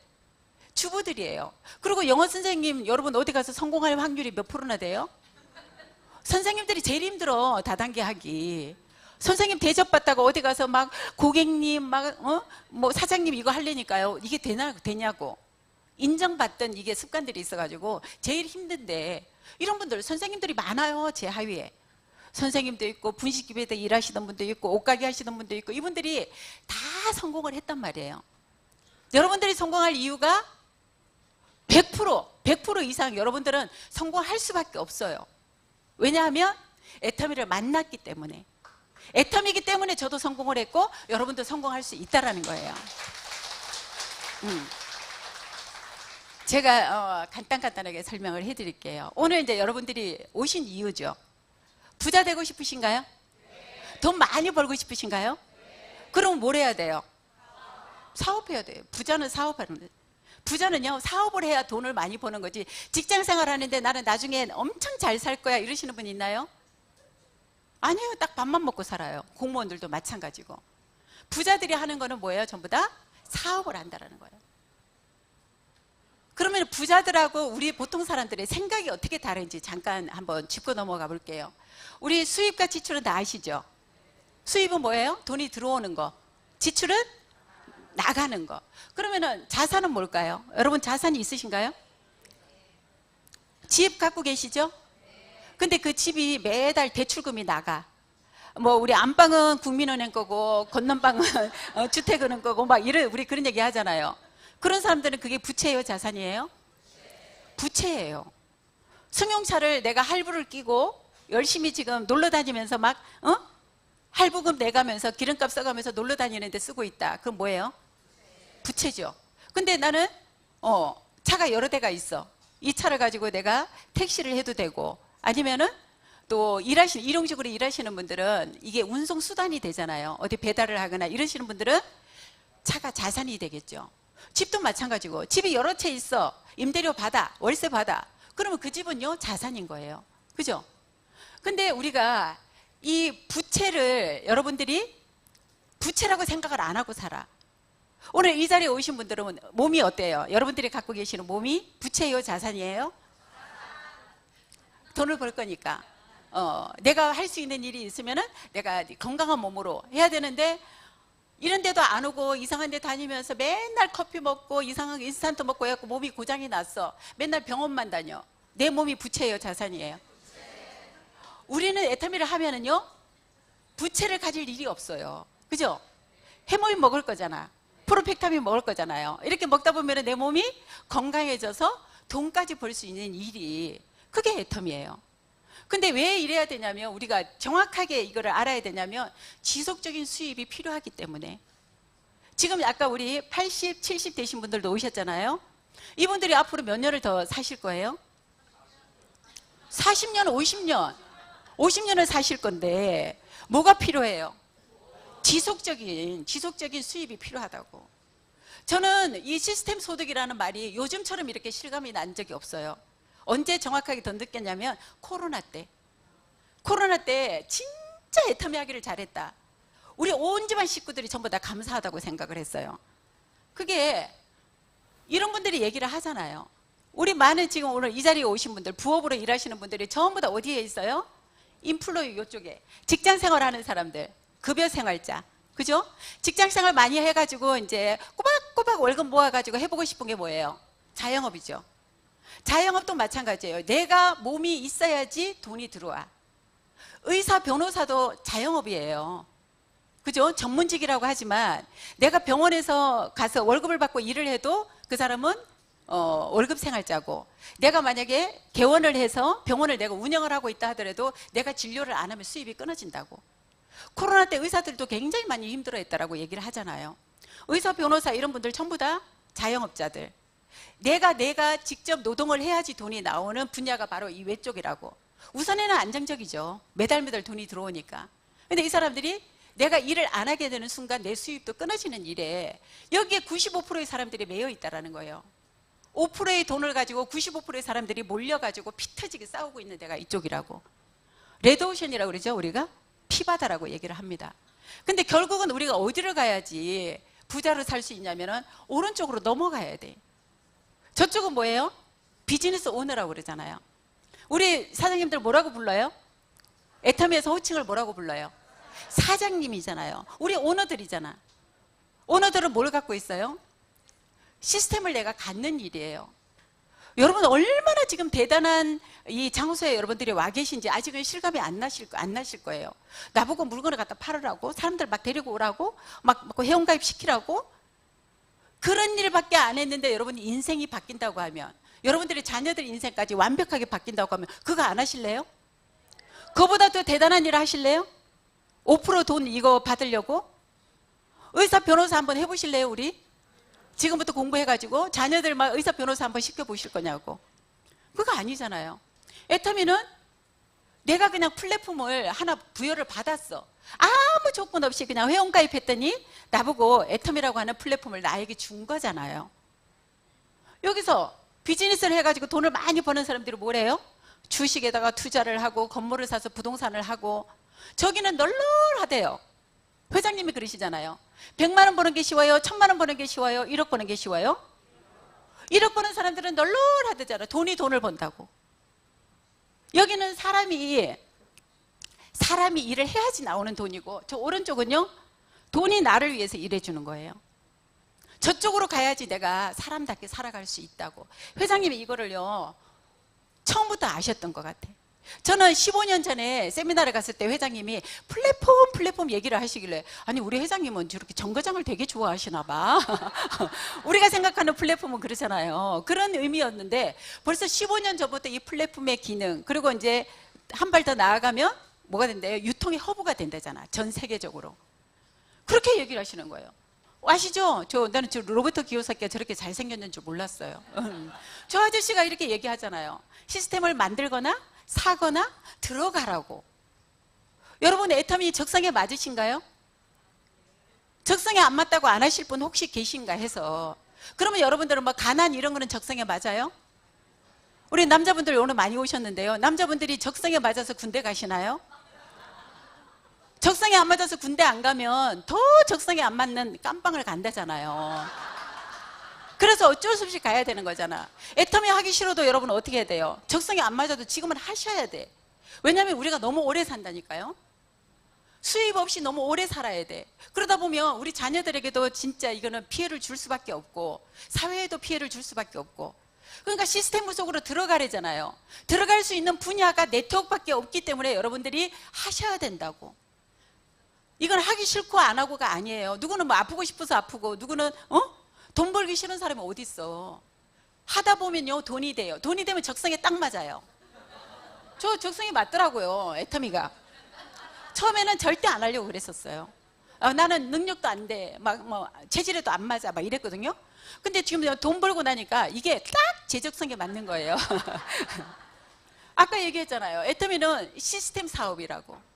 주부들이에요. 그리고 영어 선생님 여러분 어디 가서 성공할 확률이 몇 프로나 돼요? 선생님들이 제일 힘들어. 다단계 하기. 선생님 대접받다가 어디 가서 막 고객님 뭐 사장님 이거 하려니까요. 이게 되냐고. 인정받던 이게 습관들이 있어가지고 제일 힘든데, 이런 분들 선생님들이 많아요. 제 하위에 선생님도 있고 분식집에서 일하시던 분도 있고 옷가게 하시던 분도 있고, 이분들이 다 성공을 했단 말이에요. 여러분들이 성공할 이유가 100% 이상 여러분들은 성공할 수밖에 없어요. 왜냐하면 애터미를 만났기 때문에. 애터미이기 때문에 저도 성공을 했고 여러분도 성공할 수 있다는 거예요. 제가 간단하게 설명을 해드릴게요. 오늘 이제 여러분들이 오신 이유죠. 부자 되고 싶으신가요? 돈 많이 벌고 싶으신가요? 그럼 뭘 해야 돼요? 사업해야 돼요. 부자는 사업하는 거예요. 부자는요, 사업을 해야 돈을 많이 버는 거지. 직장 생활 하는데 나는 나중에 엄청 잘 살 거야 이러시는 분 있나요? 아니에요. 딱 밥만 먹고 살아요. 공무원들도 마찬가지고. 부자들이 하는 거는 뭐예요? 전부 다 사업을 한다는 거예요. 그러면 부자들하고 우리 보통 사람들의 생각이 어떻게 다른지 잠깐 한번 짚고 넘어가 볼게요. 우리 수입과 지출은 다 아시죠? 수입은 뭐예요? 돈이 들어오는 거. 지출은 나가는 거. 그러면은 자산은 뭘까요? 여러분 자산이 있으신가요? 집 갖고 계시죠? 근데 그 집이 매달 대출금이 나가. 뭐 우리 안방은 국민은행 거고 건넌방은 주택은행 거고 막 우리 그런 얘기 하잖아요. 그런 사람들은 그게 부채예요, 자산이에요? 부채예요. 승용차를 내가 할부를 끼고 열심히 지금 놀러 다니면서 막 할부금 내가면서 기름값 써가면서 놀러 다니는데 쓰고 있다. 그건 뭐예요? 부채죠. 근데 나는 차가 여러 대가 있어. 이 차를 가지고 내가 택시를 해도 되고, 아니면은 또 일용직으로 일하시는 분들은 이게 운송 수단이 되잖아요. 어디 배달을 하거나 이러시는 분들은 차가 자산이 되겠죠. 집도 마찬가지고, 집이 여러 채 있어. 임대료 받아, 월세 받아. 그러면 그 집은요 자산인 거예요. 그죠? 근데 우리가 이 부채를 여러분들이 부채라고 생각을 안 하고 살아. 오늘 이 자리에 오신 분들은 몸이 어때요? 여러분들이 갖고 계시는 몸이 부채예요, 자산이에요? 돈을 벌 거니까 내가 할 수 있는 일이 있으면은 내가 건강한 몸으로 해야 되는데, 이런 데도 안 오고 이상한 데 다니면서 맨날 커피 먹고 이상한 인스턴트 먹고 해갖고 몸이 고장이 났어. 맨날 병원만 다녀. 내 몸이 부채예요, 자산이에요? 우리는 애터미를 하면은요 부채를 가질 일이 없어요. 그죠? 해모인 먹을 거잖아. 프로펙타민 먹을 거잖아요. 이렇게 먹다 보면 내 몸이 건강해져서 돈까지 벌 수 있는 일이, 그게 애텀이에요. 근데 왜 이래야 되냐면, 우리가 정확하게 이거를 알아야 되냐면 지속적인 수입이 필요하기 때문에. 지금 아까 우리 80, 70 되신 분들도 오셨잖아요. 이분들이 앞으로 몇 년을 더 사실 거예요? 40년, 50년. 50년을 사실 건데 뭐가 필요해요? 지속적인 수입이 필요하다고. 저는 이 시스템 소득이라는 말이 요즘처럼 이렇게 실감이 난 적이 없어요. 언제 정확하게 더 느꼈냐면 코로나 때 진짜 애터미 하기를 잘했다. 우리 온 집안 식구들이 전부 다 감사하다고 생각을 했어요. 그게 이런 분들이 얘기를 하잖아요. 우리 많은 지금 오늘 이 자리에 오신 분들, 부업으로 일하시는 분들이 전부 다 어디에 있어요? 인플로이 이쪽에 직장 생활하는 사람들, 급여 생활자, 그죠? 직장 생활 많이 해가지고 이제 꼬박꼬박 월급 모아가지고 해보고 싶은 게 뭐예요? 자영업이죠. 자영업도 마찬가지예요. 내가 몸이 있어야지 돈이 들어와. 의사, 변호사도 자영업이에요. 그죠? 전문직이라고 하지만 내가 병원에서 가서 월급을 받고 일을 해도 그 사람은 월급 생활자고, 내가 만약에 개원을 해서 병원을 내가 운영을 하고 있다 하더라도 내가 진료를 안 하면 수입이 끊어진다고. 코로나 때 의사들도 굉장히 많이 힘들어했다라고 얘기를 하잖아요. 의사, 변호사 이런 분들 전부 다 자영업자들. 내가 직접 노동을 해야지 돈이 나오는 분야가 바로 이 외쪽이라고. 우선에는 안정적이죠. 매달 돈이 들어오니까. 근데 이 사람들이 내가 일을 안 하게 되는 순간 내 수입도 끊어지는 일에 여기에 95%의 사람들이 매여 있다는 거예요. 5%의 돈을 가지고 95%의 사람들이 몰려가지고 피 터지게 싸우고 있는 데가 이쪽이라고. 레드오션이라고 그러죠. 우리가 피바다라고 얘기를 합니다. 근데 결국은 우리가 어디를 가야지 부자로 살 수 있냐면은 오른쪽으로 넘어가야 돼. 저쪽은 뭐예요? 비즈니스 오너라고 그러잖아요. 우리 사장님들 뭐라고 불러요? 애터미에서 호칭을 뭐라고 불러요? 사장님이잖아요. 우리 오너들이잖아. 오너들은 뭘 갖고 있어요? 시스템을 내가 갖는 일이에요. 여러분 얼마나 지금 대단한 이 장소에 여러분들이 와 계신지 아직은 실감이 안 나실 거예요. 나보고 물건을 갖다 팔으라고, 사람들 막 데리고 오라고, 막 회원가입 시키라고, 그런 일밖에 안 했는데 여러분이 인생이 바뀐다고 하면, 여러분들의 자녀들 인생까지 완벽하게 바뀐다고 하면 그거 안 하실래요? 그거보다 더 대단한 일을 하실래요? 5% 돈 이거 받으려고? 의사, 변호사 한번 해보실래요, 우리? 지금부터 공부해가지고 자녀들 막 의사, 변호사 한번 시켜보실 거냐고. 그거 아니잖아요. 애터미는 내가 그냥 플랫폼을 하나 부여를 받았어. 아무 조건 없이 그냥 회원가입했더니 나보고 애터미라고 하는 플랫폼을 나에게 준 거잖아요. 여기서 비즈니스를 해가지고 돈을 많이 버는 사람들이 뭐래요? 주식에다가 투자를 하고 건물을 사서 부동산을 하고. 저기는 널널하대요. 회장님이 그러시잖아요. 100만 원 버는 게 쉬워요? 1000만 원 버는 게 쉬워요? 1억 버는 게 쉬워요? 1억 버는 사람들은 널널하대잖아. 돈을 번다고. 여기는 사람이 일을 해야지 나오는 돈이고, 저 오른쪽은요, 돈이 나를 위해서 일해주는 거예요. 저쪽으로 가야지 내가 사람답게 살아갈 수 있다고. 회장님이 이거를요 처음부터 아셨던 것 같아. 저는 15년 전에 세미나를 갔을 때 회장님이 플랫폼 얘기를 하시길래, 아니 우리 회장님은 저렇게 정거장을 되게 좋아하시나 봐. 우리가 생각하는 플랫폼은 그렇잖아요. 그런 의미였는데 벌써 15년 전부터 이 플랫폼의 기능, 그리고 이제 한 발 더 나아가면 뭐가 된대요? 유통의 허브가 된다잖아. 전 세계적으로. 그렇게 얘기를 하시는 거예요. 아시죠? 나는 저 로버트 기요사키가 저렇게 잘생겼는 줄 몰랐어요. 저 아저씨가 이렇게 얘기하잖아요. 시스템을 만들거나 사거나 들어가라고. 여러분 애터미 적성에 맞으신가요? 적성에 안 맞다고 안 하실 분 혹시 계신가 해서. 그러면 여러분들은 뭐 가난 이런 거는 적성에 맞아요? 우리 남자분들 오늘 많이 오셨는데요. 남자분들이 적성에 맞아서 군대 가시나요? 적성에 안 맞아서 군대 안 가면 더 적성에 안 맞는 깜빵을 간다잖아요. 그래서 어쩔 수 없이 가야 되는 거잖아. 애터미 하기 싫어도 여러분 어떻게 해야 돼요? 적성에 안 맞아도 지금은 하셔야 돼. 왜냐하면 우리가 너무 오래 산다니까요. 수입 없이 너무 오래 살아야 돼. 그러다 보면 우리 자녀들에게도 진짜 이거는 피해를 줄 수밖에 없고, 사회에도 피해를 줄 수밖에 없고. 그러니까 시스템 속으로 들어가래잖아요. 들어갈 수 있는 분야가 네트워크밖에 없기 때문에 여러분들이 하셔야 된다고. 이건 하기 싫고 안 하고가 아니에요. 누구는 뭐 아프고 싶어서 아프고, 누구는 돈 벌기 싫은 사람이 어디 있어. 하다 보면요 돈이 돼요. 돈이 되면 적성에 딱 맞아요. 저 적성에 맞더라고요. 애터미가 처음에는 절대 안 하려고 그랬었어요. 나는 능력도 안 돼, 막 뭐 체질에도 안 맞아, 막 이랬거든요. 근데 지금 돈 벌고 나니까 이게 딱 제 적성에 맞는 거예요. 아까 얘기했잖아요. 애터미는 시스템 사업이라고.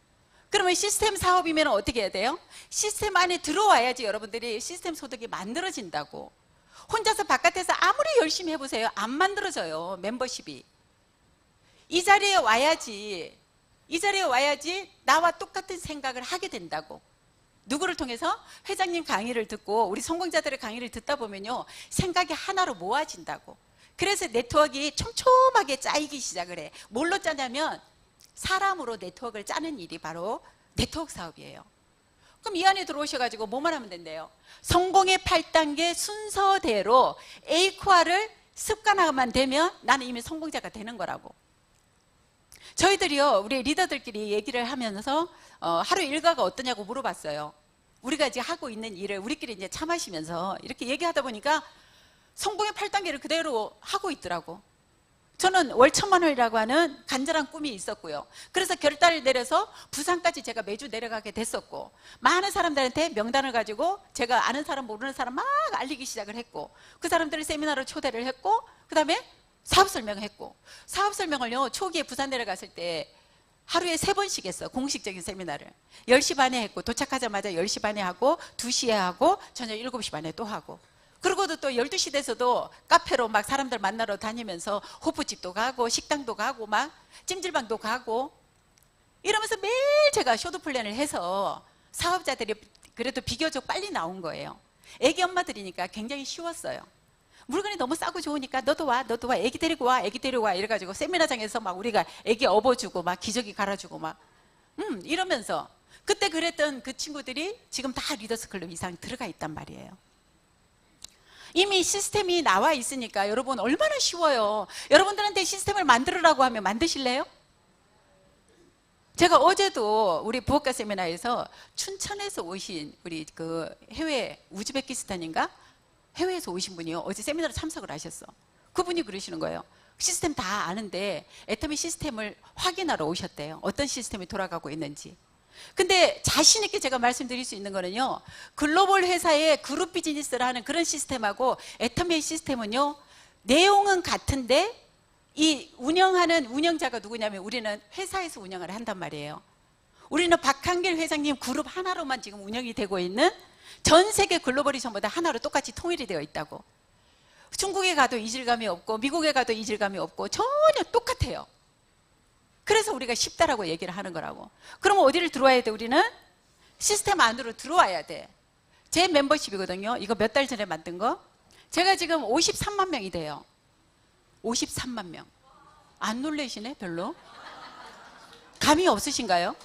그러면 시스템 사업이면 어떻게 해야 돼요? 시스템 안에 들어와야지 여러분들이 시스템 소득이 만들어진다고. 혼자서 바깥에서 아무리 열심히 해보세요. 안 만들어져요. 멤버십이. 이 자리에 와야지, 이 자리에 와야지 나와 똑같은 생각을 하게 된다고. 누구를 통해서? 회장님 강의를 듣고 우리 성공자들의 강의를 듣다 보면요 생각이 하나로 모아진다고. 그래서 네트워크가 촘촘하게 짜이기 시작을 해. 뭘로 짜냐면 사람으로 네트워크를 짜는 일이 바로 네트워크 사업이에요. 그럼 이 안에 들어오셔가지고 뭐만 하면 된대요? 성공의 8단계 순서대로 A코아를 습관화만 되면 나는 이미 성공자가 되는 거라고. 저희들이요 우리 리더들끼리 얘기를 하면서 하루 일과가 어떠냐고 물어봤어요. 우리가 이제 하고 있는 일을 우리끼리 이제 차 마시면서 이렇게 얘기하다 보니까 성공의 8단계를 그대로 하고 있더라고. 저는 월 1,000만 원이라고 하는 간절한 꿈이 있었고요. 그래서 결단을 내려서 부산까지 제가 매주 내려가게 됐었고, 많은 사람들한테 명단을 가지고 제가 아는 사람 모르는 사람 막 알리기 시작을 했고, 그 사람들을 세미나로 초대를 했고, 그 다음에 사업 설명을 했고, 사업 설명을요 초기에 부산 내려갔을 때 하루에 3번씩 했어. 공식적인 세미나를 10시 반에 했고, 도착하자마자 10시 반에 하고, 2시에 하고, 저녁 7시 반에 또 하고, 그러고도 또 12시 돼서도 카페로 막 사람들 만나러 다니면서 호프집도 가고 식당도 가고 막 찜질방도 가고 이러면서 매일 제가 쇼트 플랜을 해서 사업자들이 그래도 비교적 빨리 나온 거예요. 애기 엄마들이니까 굉장히 쉬웠어요. 물건이 너무 싸고 좋으니까 너도 와, 너도 와, 애기 데리고 와, 애기 데리고 와 이래가지고 세미나장에서 막 우리가 애기 업어주고 막 기저귀 갈아주고 막 이러면서 그때 그랬던 그 친구들이 지금 다 리더스 클럽 이상 들어가 있단 말이에요. 이미 시스템이 나와 있으니까 여러분 얼마나 쉬워요. 여러분들한테 시스템을 만들으라고 하면 만드실래요? 제가 어제도 우리 부엌가 세미나에서 춘천에서 오신 우리 그 해외 우즈베키스탄인가? 해외에서 오신 분이요. 어제 세미나로 참석을 하셨어. 그분이 그러시는 거예요. 시스템 다 아는데 애터미 시스템을 확인하러 오셨대요. 어떤 시스템이 돌아가고 있는지. 근데 자신 있게 제가 말씀드릴 수 있는 거는요, 글로벌 회사의 그룹 비즈니스를 하는 그런 시스템하고 애터미의 시스템은요 내용은 같은데 이 운영하는 운영자가 누구냐면 우리는 회사에서 운영을 한단 말이에요. 우리는 박한길 회장님 그룹 하나로만 지금 운영이 되고 있는, 전 세계 글로벌이 전부 다 하나로 똑같이 통일이 되어 있다고. 중국에 가도 이질감이 없고 미국에 가도 이질감이 없고 전혀 똑같아요. 그래서 우리가 쉽다라고 얘기를 하는 거라고. 그러면 어디를 들어와야 돼? 우리는 시스템 안으로 들어와야 돼. 제 멤버십이거든요. 이거 몇 달 전에 만든 거. 제가 지금 53만 명이 돼요. 53만 명. 안 놀라시네 별로? 감이 없으신가요?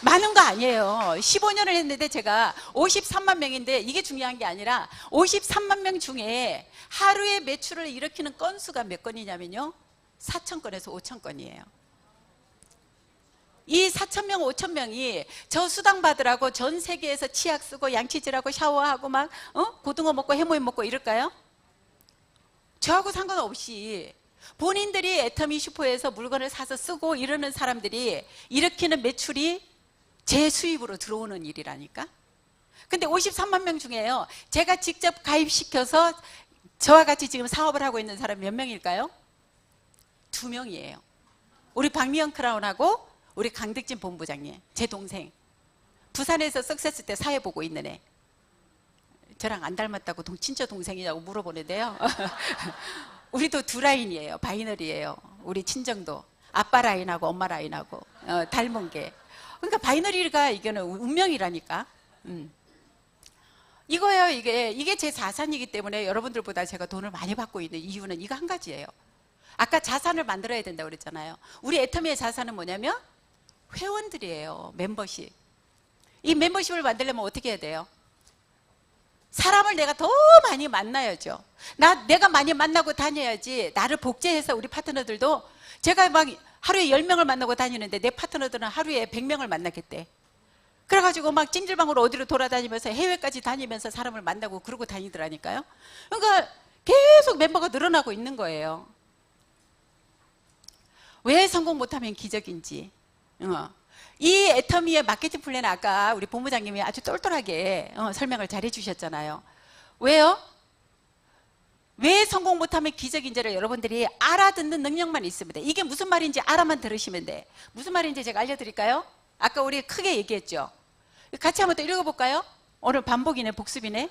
많은 거 아니에요. 15년을 했는데 제가 53만 명인데 이게 중요한 게 아니라 53만 명 중에 하루에 매출을 일으키는 건수가 몇 건이냐면요 4,000건에서 5,000건이에요. 이 4,000명, 5,000명이 저 수당 받으라고 전 세계에서 치약 쓰고 양치질하고 샤워하고 막 고등어 먹고 해모임 먹고 이럴까요? 저하고 상관없이 본인들이 애터미 슈퍼에서 물건을 사서 쓰고 이러는 사람들이 일으키는 매출이 제 수입으로 들어오는 일이라니까. 근데 53만 명 중에요 제가 직접 가입시켜서 저와 같이 지금 사업을 하고 있는 사람이 몇 명일까요? 2명이에요. 우리 박미영 크라운하고 우리 강득진 본부장님, 제 동생. 부산에서 석세스 때 사회 보고 있는 애. 저랑 안 닮았다고 친처 동생이냐고 물어보는데요. 우리도 두 라인이에요. 바이너리예요. 우리 친정도 아빠 라인하고 엄마 라인하고 닮은 게. 그러니까 바이너리가 이거는 운명이라니까. 이거예요. 이게 제 자산이기 때문에 여러분들보다 제가 돈을 많이 받고 있는 이유는 이거 한 가지예요. 아까 자산을 만들어야 된다고 그랬잖아요. 우리 애터미의 자산은 뭐냐면 회원들이에요. 멤버십. 이 멤버십을 만들려면 어떻게 해야 돼요? 사람을 내가 더 많이 만나야죠. 내가 많이 만나고 다녀야지 나를 복제해서 우리 파트너들도 제가 막 하루에 10명을 만나고 다니는데 내 파트너들은 하루에 100명을 만나겠대. 그래가지고 막 찜질방으로 어디로 돌아다니면서 해외까지 다니면서 사람을 만나고 그러고 다니더라니까요. 그러니까 계속 멤버가 늘어나고 있는 거예요. 왜 성공 못하면 기적인지. 이 애터미의 마케팅 플랜은 아까 우리 본부장님이 아주 똘똘하게 설명을 잘 해주셨잖아요. 왜요? 왜 성공 못하면 기적인지를 여러분들이 알아듣는 능력만 있으면 돼. 이게 무슨 말인지 알아만 들으시면 돼. 무슨 말인지 제가 알려드릴까요? 아까 우리 크게 얘기했죠. 같이 한번 또 읽어볼까요? 오늘 반복이네, 복습이네.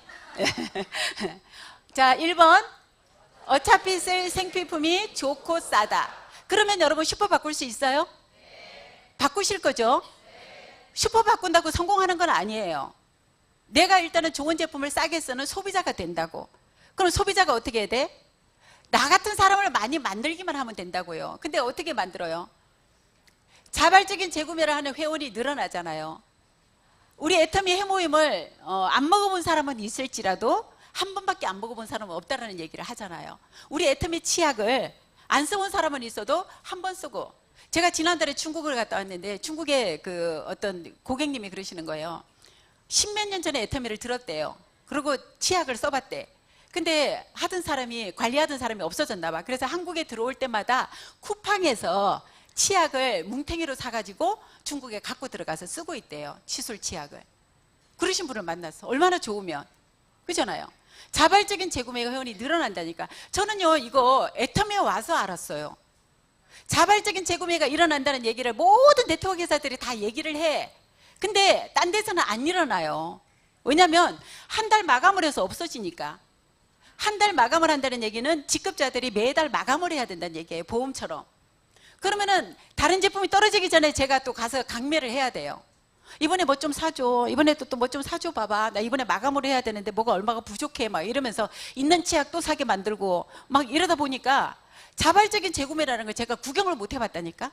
자, 1번. 어차피 쓸 생필품이 좋고 싸다. 그러면 여러분 슈퍼 바꿀 수 있어요? 바꾸실 거죠? 슈퍼 바꾼다고 성공하는 건 아니에요. 내가 일단은 좋은 제품을 싸게 쓰는 소비자가 된다고. 그럼 소비자가 어떻게 해야 돼? 나 같은 사람을 많이 만들기만 하면 된다고요. 근데 어떻게 만들어요? 자발적인 재구매를 하는 회원이 늘어나잖아요. 우리 애터미 해모임을 안 먹어본 사람은 있을지라도 한 번밖에 안 먹어본 사람은 없다라는 얘기를 하잖아요. 우리 애터미 치약을 안 써본 사람은 있어도 한 번 쓰고, 제가 지난달에 중국을 갔다 왔는데 중국의 그 어떤 고객님이 그러시는 거예요. 10몇 년 전에 애터미를 들었대요. 그리고 치약을 써봤대. 근데 하던 사람이, 관리하던 사람이 없어졌나 봐. 그래서 한국에 들어올 때마다 쿠팡에서 치약을 뭉탱이로 사가지고 중국에 갖고 들어가서 쓰고 있대요. 치술 치약을. 그러신 분을 만났어. 얼마나 좋으면. 그잖아요. 자발적인 재구매 회원이 늘어난다니까. 저는요, 이거 애터미에 와서 알았어요. 자발적인 재구매가 일어난다는 얘기를 모든 네트워크 회사들이 다 얘기를 해. 근데 딴 데서는 안 일어나요. 왜냐하면 한 달 마감을 해서 없어지니까. 한 달 마감을 한다는 얘기는 직급자들이 매달 마감을 해야 된다는 얘기예요. 보험처럼. 그러면은 다른 제품이 떨어지기 전에 제가 또 가서 강매를 해야 돼요. 이번에 뭐 좀 사줘. 이번에 또 뭐 좀 사줘 봐봐. 나 이번에 마감을 해야 되는데 뭐가 얼마가 부족해. 막 이러면서 있는 치약 또 사게 만들고 막 이러다 보니까 자발적인 재구매라는 걸 제가 구경을 못 해봤다니까.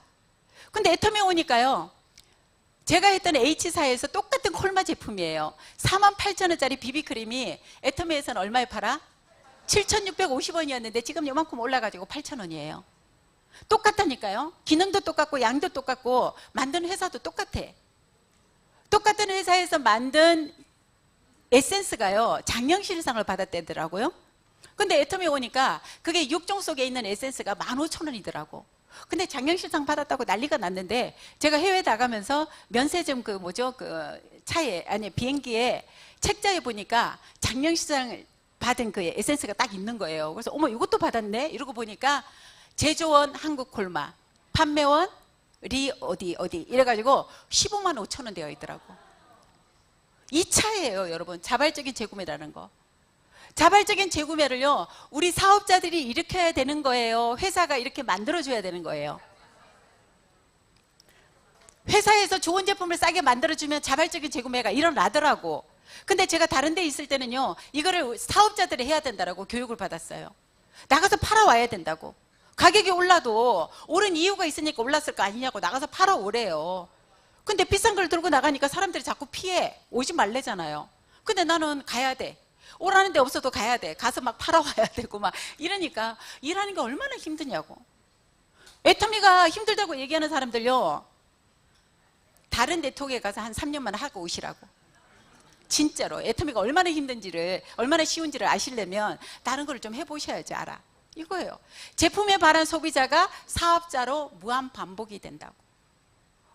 근데 애터미에 오니까요. 제가 했던 H사에서 똑같은 콜마 제품이에요. 48,000원짜리 비비크림이 애터미에서는 얼마에 팔아? 7,650원이었는데 지금 요만큼 올라가지고 8,000원이에요. 똑같다니까요. 기능도 똑같고 양도 똑같고 만드는 회사도 똑같아. 똑같은 회사에서 만든 에센스가요, 장영실상을 받았대더라고요. 근데 애터미에 오니까 그게 6종 속에 있는 에센스가 15,000원이더라고. 근데 장영실상 받았다고 난리가 났는데, 제가 해외 나가면서 면세점 그 뭐죠, 그 차에, 아니 비행기에 책자에 보니까 장영실상 받은 그 에센스가 딱 있는 거예요. 그래서 어머, 이것도 받았네 이러고 보니까 제조원 한국콜마, 판매원 리 어디 이래가지고 15만 5천 원 되어 있더라고. 이 차예요, 여러분. 자발적인 재구매라는 거. 자발적인 재구매를요, 우리 사업자들이 일으켜야 되는 거예요. 회사가 이렇게 만들어줘야 되는 거예요. 회사에서 좋은 제품을 싸게 만들어주면 자발적인 재구매가 일어나더라고. 근데 제가 다른 데 있을 때는요, 이거를 사업자들이 해야 된다라고 교육을 받았어요. 나가서 팔아와야 된다고. 가격이 올라도 오른 이유가 있으니까 올랐을 거 아니냐고 나가서 팔아오래요. 근데 비싼 걸 들고 나가니까 사람들이 자꾸 피해. 오지 말래잖아요. 근데 나는 가야 돼. 오라는 데 없어도 가야 돼. 가서 막 팔아와야 되고 막 이러니까 일하는 게 얼마나 힘드냐고. 애터미가 힘들다고 얘기하는 사람들요, 다른 네트워크에 가서 한 3년만 하고 오시라고. 진짜로 애터미가 얼마나 힘든지를, 얼마나 쉬운지를 아시려면 다른 걸 좀 해보셔야지 알아. 이거예요. 제품에 반한 소비자가 사업자로 무한 반복이 된다고.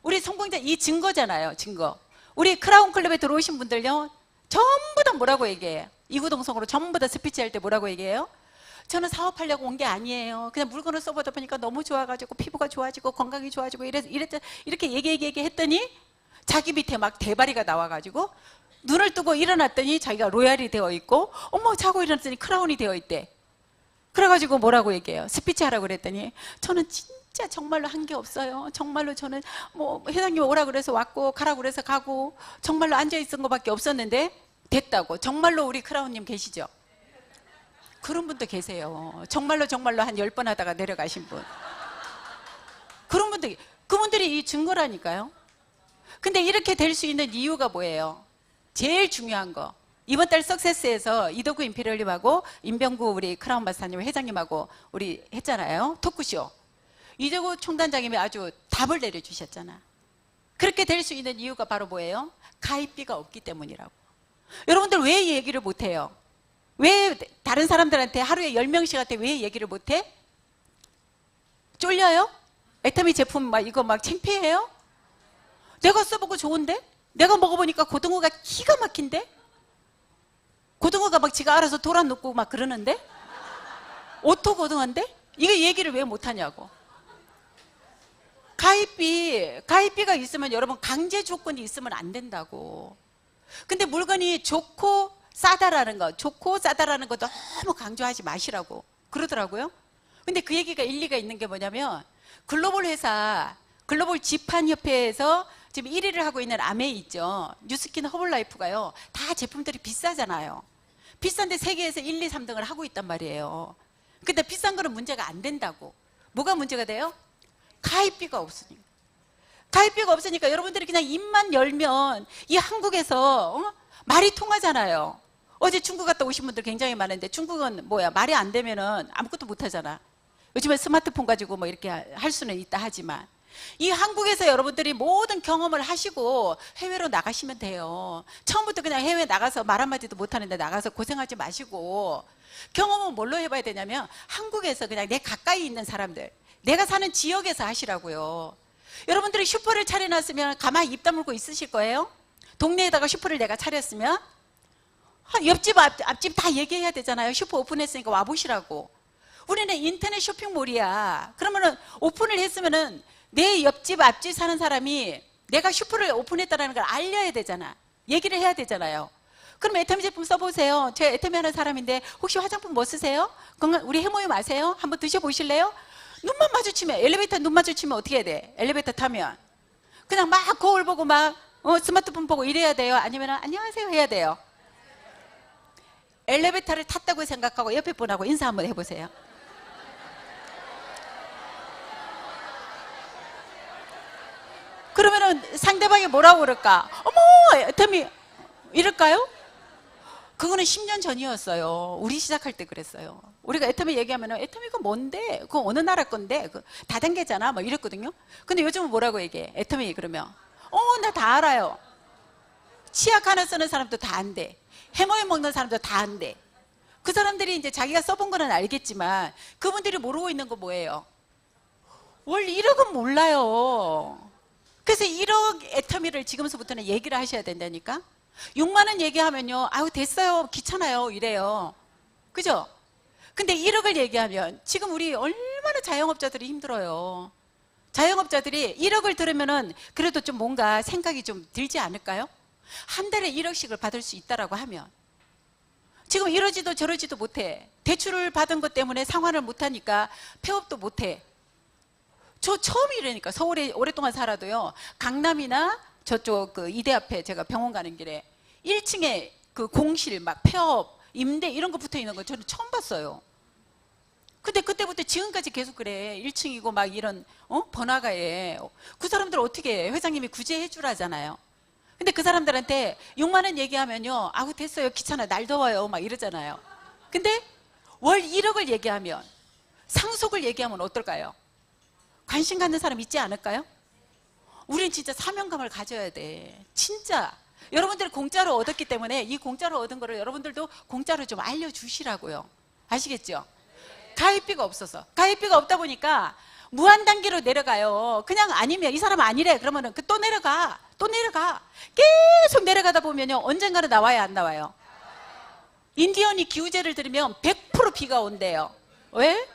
우리 성공자 이 증거잖아요. 증거. 우리 크라운 클럽에 들어오신 분들요, 전부 다 뭐라고 얘기해요? 이구동성으로 전부 다 스피치 할 때 뭐라고 얘기해요? 저는 사업하려고 온 게 아니에요. 그냥 물건을 써보다 보니까 너무 좋아가지고 피부가 좋아지고 건강이 좋아지고 이렇게 얘기했더니 자기 밑에 막 대바리가 나와가지고 눈을 뜨고 일어났더니 자기가 로얄이 되어 있고, 어머, 자고 일어났더니 크라운이 되어 있대. 그래가지고 뭐라고 얘기해요? 스피치 하라고 그랬더니 저는 진짜 정말로 한 게 없어요. 정말로 저는 뭐 회장님 오라 그래서 왔고 가라 그래서 가고 정말로 앉아있은 것밖에 없었는데 됐다고. 정말로 우리 크라운님 계시죠? 그런 분도 계세요. 정말로 한 10번 하다가 내려가신 분. 그런 분들, 그분들이 이 증거라니까요. 근데 이렇게 될 수 있는 이유가 뭐예요? 제일 중요한 거. 이번 달 석세스에서 이덕구 임페리얼님하고 임병구 우리 크라운 박사님 회장님하고 우리 했잖아요. 토크쇼. 이재구 총단장님이 아주 답을 내려주셨잖아. 그렇게 될 수 있는 이유가 바로 뭐예요? 가입비가 없기 때문이라고. 여러분들 왜 얘기를 못해요? 왜 다른 사람들한테 하루에 10명씩한테 왜 얘기를 못해? 쫄려요? 애터미 제품 막 이거 막 창피해요? 내가 써보고 좋은데? 내가 먹어보니까 고등어가 기가 막힌데? 고등어가 막 지가 알아서 돌아눕고 막 그러는데? 오토 고등어인데? 이거 얘기를 왜 못하냐고. 가입비가 있으면 여러분 강제 조건이 있으면 안 된다고. 근데 물건이 좋고 싸다라는 거 너무 강조하지 마시라고 그러더라고요. 근데 그 얘기가 일리가 있는 게 뭐냐면 글로벌 회사, 글로벌 지판협회에서 지금 1위를 하고 있는 아메이 있죠. 뉴스킨 허블라이프가요. 다 제품들이 비싸잖아요. 비싼데 세계에서 1, 2, 3등을 하고 있단 말이에요. 근데 비싼 거는 문제가 안 된다고. 뭐가 문제가 돼요? 가입비가 없으니까. 가입비가 없으니까 여러분들이 그냥 입만 열면 이 한국에서 말이 통하잖아요. 어제 중국 갔다 오신 분들 굉장히 많은데 중국은 뭐야? 말이 안 되면은 아무것도 못 하잖아. 요즘에 스마트폰 가지고 뭐 이렇게 할 수는 있다 하지만 이 한국에서 여러분들이 모든 경험을 하시고 해외로 나가시면 돼요. 처음부터 그냥 해외 나가서 말 한마디도 못하는데 나가서 고생하지 마시고 경험은 뭘로 해봐야 되냐면 한국에서 그냥 내 가까이 있는 사람들, 내가 사는 지역에서 하시라고요. 여러분들이 슈퍼를 차려놨으면 가만히 입 다물고 있으실 거예요? 동네에다가 슈퍼를 내가 차렸으면 옆집 앞집 다 얘기해야 되잖아요. 슈퍼 오픈했으니까 와보시라고. 우리는 인터넷 쇼핑몰이야. 그러면은 오픈을 했으면은 내 옆집 앞집 사는 사람이 내가 슈퍼를 오픈했다는 걸 알려야 되잖아. 얘기를 해야 되잖아요. 그럼 애터미 제품 써보세요. 제가 애터미 하는 사람인데 혹시 화장품 뭐 쓰세요? 우리 해모임 아세요? 한번 드셔보실래요? 눈만 마주치면, 엘리베이터 눈 마주치면 어떻게 해야 돼? 엘리베이터 타면 그냥 막 거울 보고 막 스마트폰 보고 이래야 돼요? 아니면 안녕하세요 해야 돼요? 엘리베이터를 탔다고 생각하고 옆에 분하고 인사 한번 해보세요. 그러면은 상대방이 뭐라고 그럴까? 어머, 애터미 이럴까요? 그거는 10년 전이었어요. 우리 시작할 때 그랬어요. 우리가 애터미 얘기하면 애터미가 뭔데? 그거 어느 나라 건데? 다단계잖아. 뭐 이랬거든요. 근데 요즘은 뭐라고 얘기해? 애터미 그러면 나 다 알아요. 치약 하나 쓰는 사람도 다 안 돼. 해모임 먹는 사람도 다 안 돼. 그 사람들이 이제 자기가 써본 거는 알겠지만 그분들이 모르고 있는 거 뭐예요? 월 1억은 몰라요. 그래서 1억 애터미를 지금서부터는 얘기를 하셔야 된다니까. 6만 원 얘기하면요, 아유 됐어요, 귀찮아요 이래요. 그죠? 근데 1억을 얘기하면 지금 우리 얼마나 자영업자들이 힘들어요. 자영업자들이 1억을 들으면은 그래도 좀 뭔가 생각이 좀 들지 않을까요? 한 달에 1억씩을 받을 수 있다라고 하면 지금 이러지도 저러지도 못해. 대출을 받은 것 때문에 상환을 못하니까 폐업도 못해. 저 처음 이러니까 서울에 오랫동안 살아도요, 강남이나 저쪽 그 이대 앞에 제가 병원 가는 길에 1층에 그 공실 막 폐업, 임대 이런 거 붙어 있는 거 저는 처음 봤어요. 근데 그때부터 지금까지 계속 그래. 1층이고 막 이런 번화가에. 그 사람들 어떻게 해? 회장님이 구제해 주라잖아요. 근데 그 사람들한테 6만 원 얘기하면요, 아우 됐어요, 귀찮아, 날 더워요 막 이러잖아요. 근데 월 1억을 얘기하면, 상속을 얘기하면 어떨까요? 관심 갖는 사람 있지 않을까요? 우린 진짜 사명감을 가져야 돼. 진짜 여러분들이 공짜로 얻었기 때문에 이 공짜로 얻은 거를 여러분들도 공짜로 좀 알려주시라고요. 아시겠죠? 가입비가 없어서, 가입비가 없다 보니까 무한 단계로 내려가요. 그냥 아니면 이 사람 아니래 그러면은 또 내려가, 또 내려가. 계속 내려가다 보면요, 언젠가는 나와야 안 나와요? 인디언이 기우제를 들으면 100% 비가 온대요. 왜?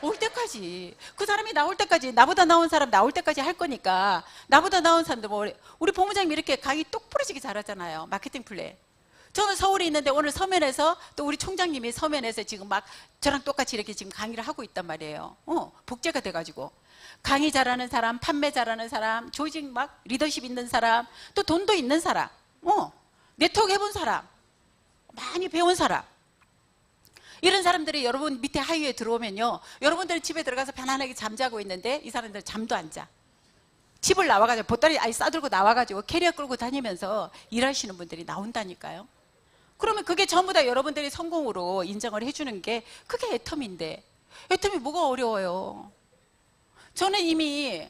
올 때까지. 그 사람이 나올 때까지, 나보다 나온 사람 나올 때까지 할 거니까. 나보다 나온 사람들, 뭐 우리 본부장님이 이렇게 강의 똑 부러지게 잘하잖아요. 마케팅 플랜. 저는 서울에 있는데 오늘 서면에서 또 우리 총장님이 서면에서 지금 막 저랑 똑같이 이렇게 지금 강의를 하고 있단 말이에요. 복제가 돼가지고. 강의 잘하는 사람, 판매 잘하는 사람, 조직 막 리더십 있는 사람, 또 돈도 있는 사람, 네트워크 해본 사람, 많이 배운 사람. 이런 사람들이 여러분 밑에 하위에 들어오면요, 여러분들은 집에 들어가서 편안하게 잠자고 있는데 이 사람들은 잠도 안 자. 집을 나와가지고 보따리 싸들고 나와가지고 캐리어 끌고 다니면서 일하시는 분들이 나온다니까요. 그러면 그게 전부 다 여러분들이 성공으로 인정을 해주는 게 그게 애터미인데, 애터미 뭐가 어려워요? 저는 이미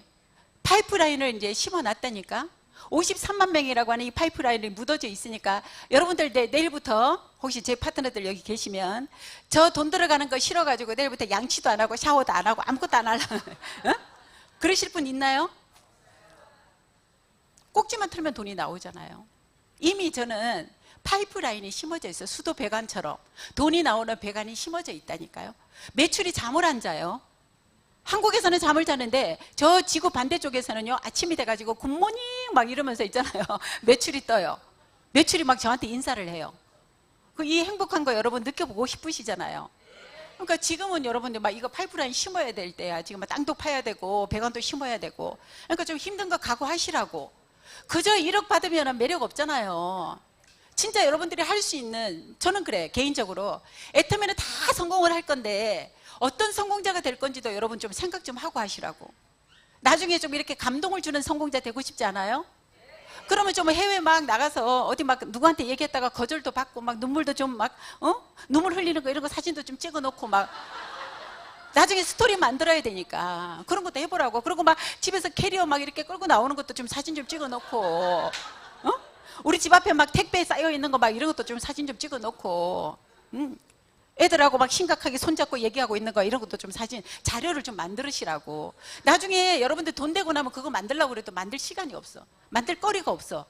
파이프라인을 이제 심어놨다니까. 53만 명이라고 하는 이 파이프라인이 묻어져 있으니까 여러분들 내일부터 혹시 제 파트너들 여기 계시면 저 돈 들어가는 거 싫어가지고 내일부터 양치도 안 하고 샤워도 안 하고 아무것도 안 하려고 어? 그러실 분 있나요? 꼭지만 틀면 돈이 나오잖아요. 이미 저는 파이프라인이 심어져 있어요. 수도 배관처럼 돈이 나오는 배관이 심어져 있다니까요. 매출이 잠을 안 자요. 한국에서는 잠을 자는데 저 지구 반대쪽에서는요, 아침이 돼가지고 굿모닝 막 이러면서 있잖아요. 매출이 떠요. 매출이 막 저한테 인사를 해요. 이 행복한 거 여러분 느껴보고 싶으시잖아요. 그러니까 지금은 여러분들 막 이거 파이프라인 심어야 될 때야. 지금 막 땅도 파야 되고 배관도 심어야 되고. 그러니까 좀 힘든 거 각오하시라고. 그저 1억 받으면 매력 없잖아요. 진짜 여러분들이 할 수 있는, 저는 그래 개인적으로 애터미는 다 성공을 할 건데 어떤 성공자가 될 건지도 여러분 좀 생각 좀 하고 하시라고. 나중에 좀 이렇게 감동을 주는 성공자 되고 싶지 않아요? 그러면 좀 해외 막 나가서 어디 막 누구한테 얘기했다가 거절도 받고 막 눈물도 좀 막 눈물 흘리는 거 이런 거 사진도 좀 찍어 놓고 막 나중에 스토리 만들어야 되니까 그런 것도 해보라고. 그리고 막 집에서 캐리어 막 이렇게 끌고 나오는 것도 좀 사진 좀 찍어 놓고 우리 집 앞에 막 택배 쌓여 있는 거 막 이런 것도 좀 사진 좀 찍어 놓고 애들하고 막 심각하게 손잡고 얘기하고 있는 거 이런 것도 좀 사진 자료를 좀 만들으시라고. 나중에 여러분들 돈 되고 나면 그거 만들려고 그래도 만들 시간이 없어. 만들 거리가 없어.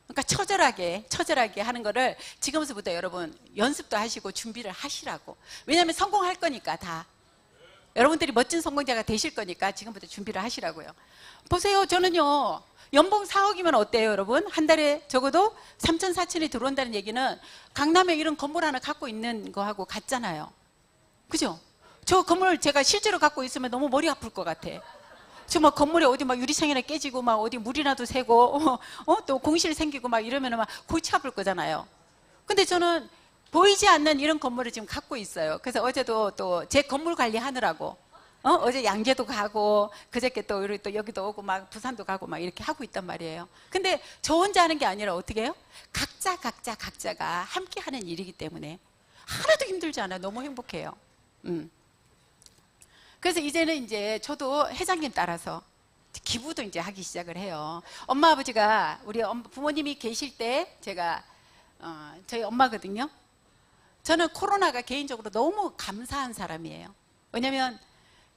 그러니까 처절하게 하는 거를 지금부터 여러분 연습도 하시고 준비를 하시라고. 왜냐하면 성공할 거니까 다 여러분들이 멋진 성공자가 되실 거니까 지금부터 준비를 하시라고요. 보세요. 저는요 연봉 4억이면 어때요 여러분? 한 달에 적어도 3천 4천이 들어온다는 얘기는 강남에 이런 건물 하나 갖고 있는 거하고 같잖아요. 그죠? 저 건물 제가 실제로 갖고 있으면 너무 머리 아플 것 같아. 저 막 건물에 어디 막 유리창이나 깨지고 막 어디 물이라도 새고 또 공실 생기고 막 이러면 막 골치 아플 거잖아요. 근데 저는 보이지 않는 이런 건물을 지금 갖고 있어요. 그래서 어제도 또 제 건물 관리하느라고 어제 양재도 가고 그저께 또 여기도 오고 막 부산도 가고 막 이렇게 하고 있단 말이에요. 근데 저 혼자 하는 게 아니라 어떻게 해요? 각자가 함께 하는 일이기 때문에 하나도 힘들지 않아요. 너무 행복해요. 그래서 이제는 이제 저도 회장님 따라서 기부도 이제 하기 시작을 해요. 엄마 아버지가 우리 부모님이 계실 때 제가 저희 엄마거든요. 저는 코로나가 개인적으로 너무 감사한 사람이에요. 왜냐면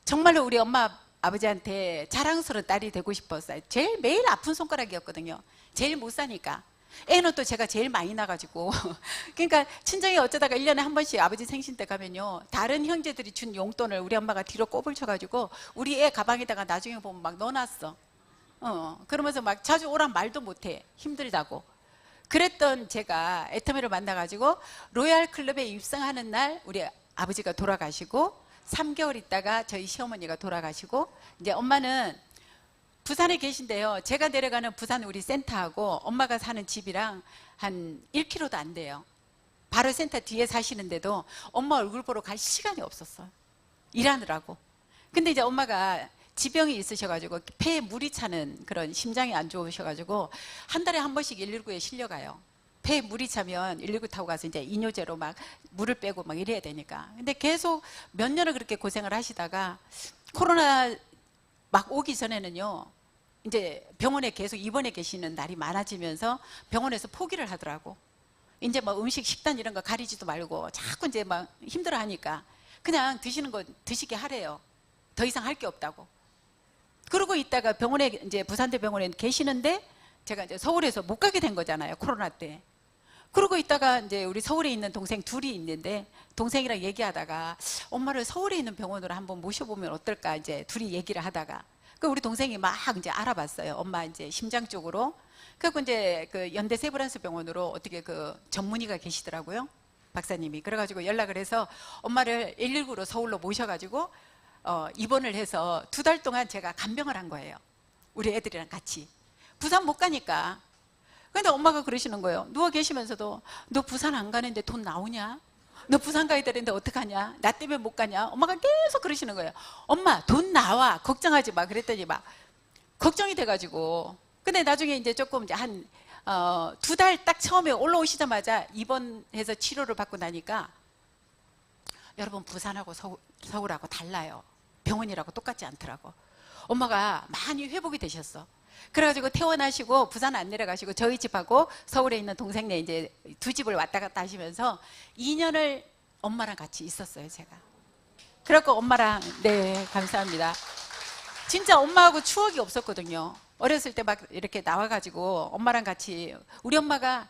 정말로 우리 엄마 아버지한테 자랑스러운 딸이 되고 싶었어요. 제일 매일 아픈 손가락이었거든요. 제일 못 사니까. 애는 또 제가 제일 많이 나가지고 그러니까 친정에 어쩌다가 1년에 한 번씩 아버지 생신 때 가면요 다른 형제들이 준 용돈을 우리 엄마가 뒤로 꼬불 쳐가지고 우리 애 가방에다가 나중에 보면 막 넣어놨어. 그러면서 막 자주 오란 말도 못해. 힘들다고. 그랬던 제가 애터미를 만나가지고 로얄 클럽에 입성하는 날 우리 아버지가 돌아가시고 3개월 있다가 저희 시어머니가 돌아가시고 이제 엄마는 부산에 계신데요. 제가 내려가는 부산 우리 센터하고 엄마가 사는 집이랑 한 1km도 안 돼요. 바로 센터 뒤에 사시는데도 엄마 얼굴 보러 갈 시간이 없었어요. 일하느라고. 근데 이제 엄마가 지병이 있으셔가지고 폐에 물이 차는 그런 심장이 안 좋으셔가지고 한 달에 한 번씩 119에 실려가요. 폐에 물이 차면 119 타고 가서 이제 이뇨제로 막 물을 빼고 막 이래야 되니까. 근데 계속 몇 년을 그렇게 고생을 하시다가 코로나 막 오기 전에는요 이제 병원에 계속 입원해 계시는 날이 많아지면서 병원에서 포기를 하더라고. 이제 뭐 음식 식단 이런 거 가리지도 말고 자꾸 이제 막 힘들어 하니까 그냥 드시는 거 드시게 하래요. 더 이상 할 게 없다고. 그러고 있다가 병원에 이제 부산대병원에 계시는데 제가 이제 서울에서 못 가게 된 거잖아요. 코로나 때. 그러고 있다가 이제 우리 서울에 있는 동생 둘이 있는데 동생이랑 얘기하다가 엄마를 서울에 있는 병원으로 한번 모셔보면 어떨까 이제 둘이 얘기를 하다가 그 우리 동생이 막 이제 알아봤어요. 엄마 이제 심장 쪽으로. 그래서 이제 그 연대 세브란스 병원으로 어떻게 그 전문의가 계시더라고요. 박사님이. 그래가지고 연락을 해서 엄마를 119로 서울로 모셔가지고 입원을 해서 2달 동안 제가 간병을 한 거예요. 우리 애들이랑 같이. 부산 못 가니까. 근데 엄마가 그러시는 거예요. 누워 계시면서도 너 부산 안 가는데 돈 나오냐? 너 부산 가야 되는데 어떡하냐? 나 때문에 못 가냐? 엄마가 계속 그러시는 거예요. 엄마 돈 나와. 걱정하지 마. 그랬더니 막 걱정이 돼가지고. 근데 나중에 이제 조금 이제 한 2달 딱 처음에 올라오시자마자 입원해서 치료를 받고 나니까 여러분 부산하고 서울하고 달라요. 병원이라고 똑같지 않더라고. 엄마가 많이 회복이 되셨어. 그래가지고 퇴원하시고 부산 안 내려가시고 저희 집하고 서울에 있는 동생네 이제 두 집을 왔다 갔다 하시면서 2년을 엄마랑 같이 있었어요, 제가. 그래갖고 엄마랑, 네, 감사합니다. 진짜 엄마하고 추억이 없었거든요. 어렸을 때 막 이렇게 나와가지고 엄마랑 같이, 우리 엄마가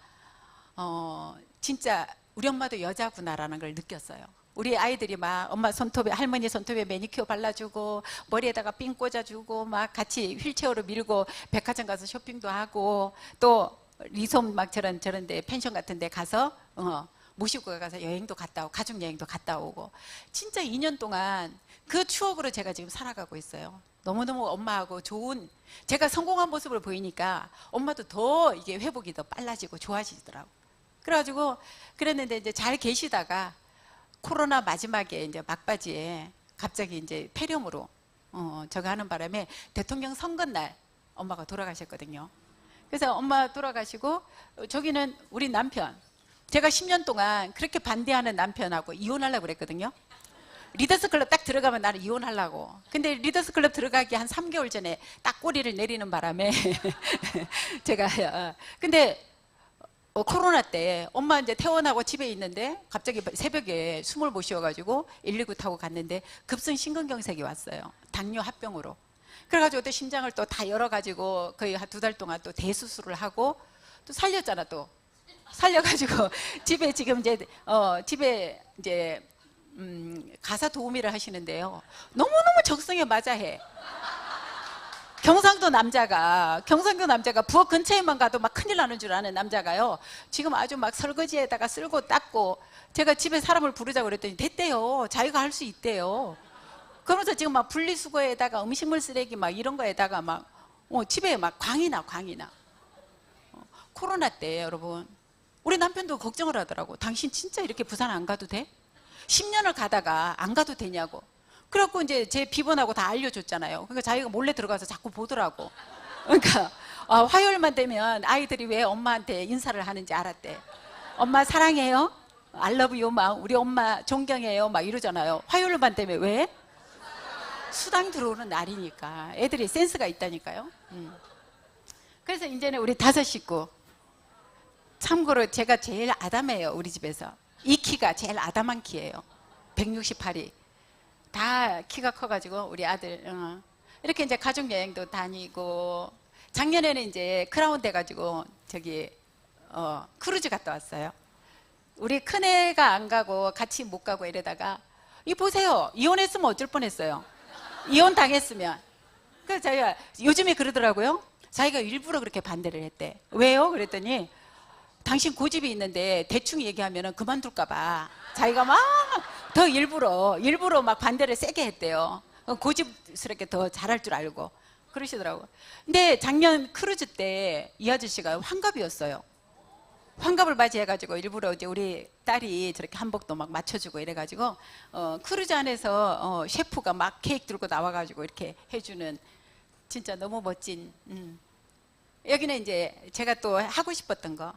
진짜 우리 엄마도 여자구나라는 걸 느꼈어요. 우리 아이들이 막 엄마 손톱에, 할머니 손톱에 매니큐어 발라주고 머리에다가 핀 꽂아주고 막 같이 휠체어로 밀고 백화점 가서 쇼핑도 하고 또 리솜 막 저런데 펜션 같은 데 가서 모시고 가서 여행도 갔다 오고 가족 여행도 갔다 오고 진짜 2년 동안 그 추억으로 제가 지금 살아가고 있어요. 너무너무 엄마하고 좋은, 제가 성공한 모습을 보이니까 엄마도 더 이게 회복이 더 빨라지고 좋아지더라고. 그래가지고 그랬는데 이제 잘 계시다가 코로나 마지막에 이제 막바지에 갑자기 이제 폐렴으로 저거 하는 바람에 대통령 선거 날 엄마가 돌아가셨거든요. 그래서 엄마 돌아가시고 저기는 우리 남편, 제가 10년 동안 그렇게 반대하는 남편하고 이혼하려고 그랬거든요. 리더스클럽 딱 들어가면 나는 이혼하려고. 근데 리더스클럽 들어가기 한 3개월 전에 딱 꼬리를 내리는 바람에 제가 근데 코로나 때 엄마 이제 퇴원하고 집에 있는데 갑자기 새벽에 숨을 못 쉬어가지고 119 타고 갔는데 급성 심근경색이 왔어요. 당뇨 합병으로. 그래가지고 또 심장을 또 다 열어가지고 거의 한 2달 동안 또 대수술을 하고 또 살렸잖아. 또 살려가지고 집에 지금 이제 집에 이제 가사 도우미를 하시는데요. 너무너무 적성에 맞아 해. 경상도 남자가 부엌 근처에만 가도 막 큰일 나는 줄 아는 남자가요. 지금 아주 막 설거지에다가 쓸고 닦고, 제가 집에 사람을 부르자고 그랬더니 됐대요. 자기가 할 수 있대요. 그러면서 지금 막 분리수거에다가 음식물 쓰레기 막 이런 거에다가 막 집에 막 광이 나. 코로나 때 여러분 우리 남편도 걱정을 하더라고. 당신 진짜 이렇게 부산 안 가도 돼? 10년을 가다가 안 가도 되냐고. 그래갖고 이제 제 비번하고 다 알려줬잖아요. 그러니까 자기가 몰래 들어가서 자꾸 보더라고. 그러니까 화요일만 되면 아이들이 왜 엄마한테 인사를 하는지 알았대. 엄마 사랑해요. I love you 막 우리 엄마 존경해요 막 이러잖아요. 화요일만 되면 왜? 수당 들어오는 날이니까. 애들이 센스가 있다니까요. 그래서 이제는 우리 5 식구. 참고로 제가 제일 아담해요. 우리 집에서. 이 키가 제일 아담한 키예요. 168이. 다 키가 커가지고 우리 아들 이렇게 이제 가족 여행도 다니고, 작년에는 이제 크라운 돼가지고 저기 크루즈 갔다 왔어요. 우리 큰애가 안 가고 같이 못 가고 이러다가 이 보세요, 이혼했으면 어쩔 뻔했어요. 이혼 당했으면. 그래서 자기가 요즘에 그러더라고요. 자기가 일부러 그렇게 반대를 했대. 왜요? 그랬더니 당신 고집이 있는데 대충 얘기하면 그만둘까봐 자기가 막 더 일부러 막 반대를 세게 했대요. 고집스럽게 더 잘할 줄 알고 그러시더라고요. 근데 작년 크루즈 때 이 아저씨가 환갑이었어요. 환갑을 맞이해가지고 일부러 이제 우리 딸이 저렇게 한복도 막 맞춰주고 이래가지고 크루즈 안에서 셰프가 막 케이크 들고 나와가지고 이렇게 해주는 진짜 너무 멋진. 여기는 이제 제가 또 하고 싶었던 거.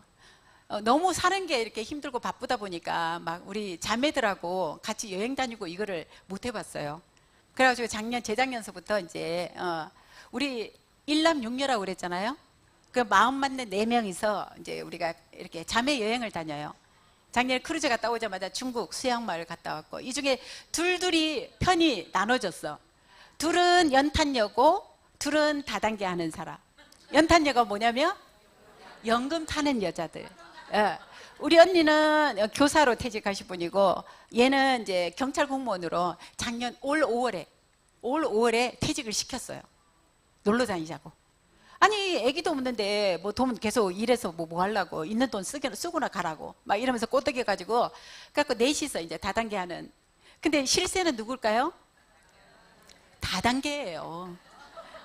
너무 사는 게 이렇게 힘들고 바쁘다 보니까 막 우리 자매들하고 같이 여행 다니고 이거를 못 해봤어요. 그래가지고 재작년서부터 이제 우리 일남육녀라고 그랬잖아요. 그 마음 맞는 4명이서 이제 우리가 이렇게 자매 여행을 다녀요. 작년에 크루즈 갔다 오자마자 중국 수양마을 갔다 왔고, 이 중에 둘이 편이 나눠졌어. 둘은 연탄여고, 둘은 다단계 하는 사람. 연탄여가 뭐냐면 연금 타는 여자들. 우리 언니는 교사로 퇴직하신 분이고, 얘는 이제 경찰 공무원으로 작년 올 5월에 퇴직을 시켰어요. 놀러 다니자고. 아니 애기도 없는데 뭐 돈 계속 일해서 뭐 하려고, 있는 돈 쓰고나 가라고 막 이러면서 꼬드겨 가지고, 그래갖고 넷이서 이제 다단계 하는. 근데 실세는 누굴까요? 다단계예요.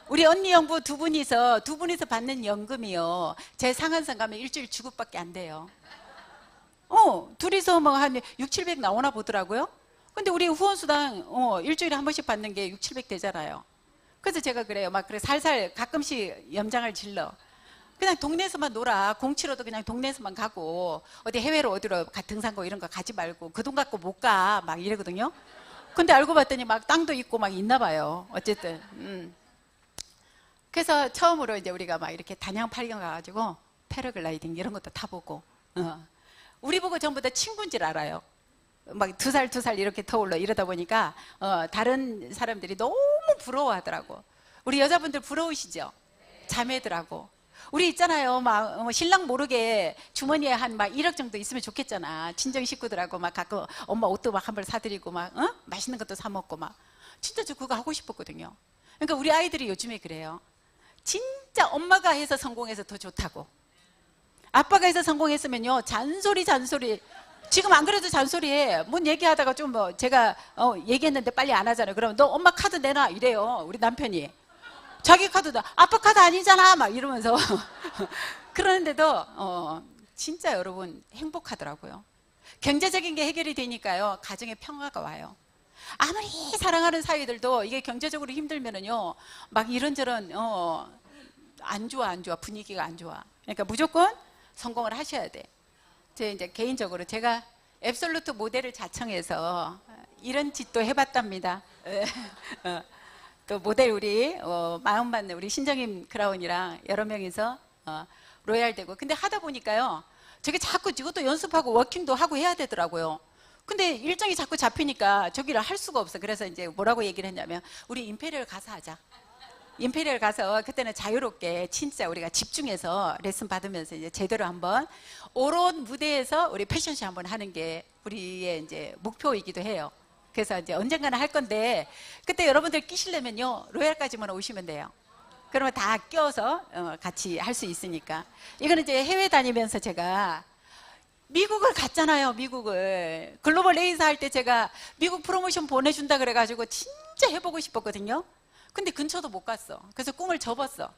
우리 언니 형부 두 분이서 받는 연금이요, 제 상한선 가면 일주일 주급밖에 안 돼요. 둘이서 뭐 한 6, 700 나오나 보더라고요. 근데 우리 후원수당 일주일에 한 번씩 받는 게 6, 700 되잖아요. 그래서 제가 그래요. 막 그래 살살 가끔씩 염장을 질러. 그냥 동네에서만 놀아. 공치로도 그냥 동네에서만 가고, 어디 해외로 어디로 등산고 이런 거 가지 말고, 그 돈 갖고 못 가 막 이러거든요. 근데 알고 봤더니 막 땅도 있고 막 있나 봐요. 어쨌든 그래서 처음으로 이제 우리가 막 이렇게 단양 팔경 가가지고 패러글라이딩 이런 것도 타보고, 우리 보고 전부 다 친구인 줄 알아요. 막 2살 이렇게 터올라 이러다 보니까 다른 사람들이 너무 부러워하더라고. 우리 여자분들 부러우시죠? 자매들하고. 우리 있잖아요. 막 신랑 모르게 주머니에 한 막 1억 정도 있으면 좋겠잖아. 친정 식구들하고 막 가끔 엄마 옷도 막 한 벌 사드리고 막 맛있는 것도 사 먹고 막. 진짜 저 그거 하고 싶었거든요. 그러니까 우리 아이들이 요즘에 그래요. 진짜 엄마가 해서 성공해서 더 좋다고. 아빠가 해서 성공했으면요 잔소리. 지금 안 그래도 잔소리해. 뭔 얘기하다가 좀 뭐 제가 얘기했는데 빨리 안 하잖아요. 그러면 너 엄마 카드 내놔 이래요. 우리 남편이. 자기 카드다. 아빠 카드 아니잖아 막 이러면서. 그러는데도 진짜 여러분 행복하더라고요. 경제적인 게 해결이 되니까요 가정에 평화가 와요. 아무리 사랑하는 사이들도 이게 경제적으로 힘들면은요 막 이런저런 안 좋아 분위기가 안 좋아. 그러니까 무조건 성공을 하셔야 돼. 제 이제 개인적으로 제가 앱솔루트 모델을 자청해서 이런 짓도 해봤답니다. 또 모델 우리 마음 맞는 우리 신정임 크라운이랑 여러 명이서 로얄 되고. 근데 하다 보니까요 저게 자꾸 이것도 연습하고 워킹도 하고 해야 되더라고요. 근데 일정이 자꾸 잡히니까 저기를 할 수가 없어. 그래서 이제 뭐라고 얘기를 했냐면 우리 임페리얼 가서 하자. 임페리얼 가서 그때는 자유롭게 진짜 우리가 집중해서 레슨 받으면서 이제 제대로 한번 오롯 무대에서 우리 패션쇼 한번 하는 게 우리의 이제 목표이기도 해요. 그래서 이제 언젠가는 할 건데 그때 여러분들 끼시려면요 로얄까지만 오시면 돼요. 그러면 다 껴서 같이 할 수 있으니까. 이거는 이제 해외 다니면서 제가 미국을 갔잖아요. 미국을 글로벌 레이스 할 때 제가 미국 프로모션 보내준다 그래가지고 진짜 해보고 싶었거든요. 근데 근처도 못 갔어. 그래서 꿈을 접었어.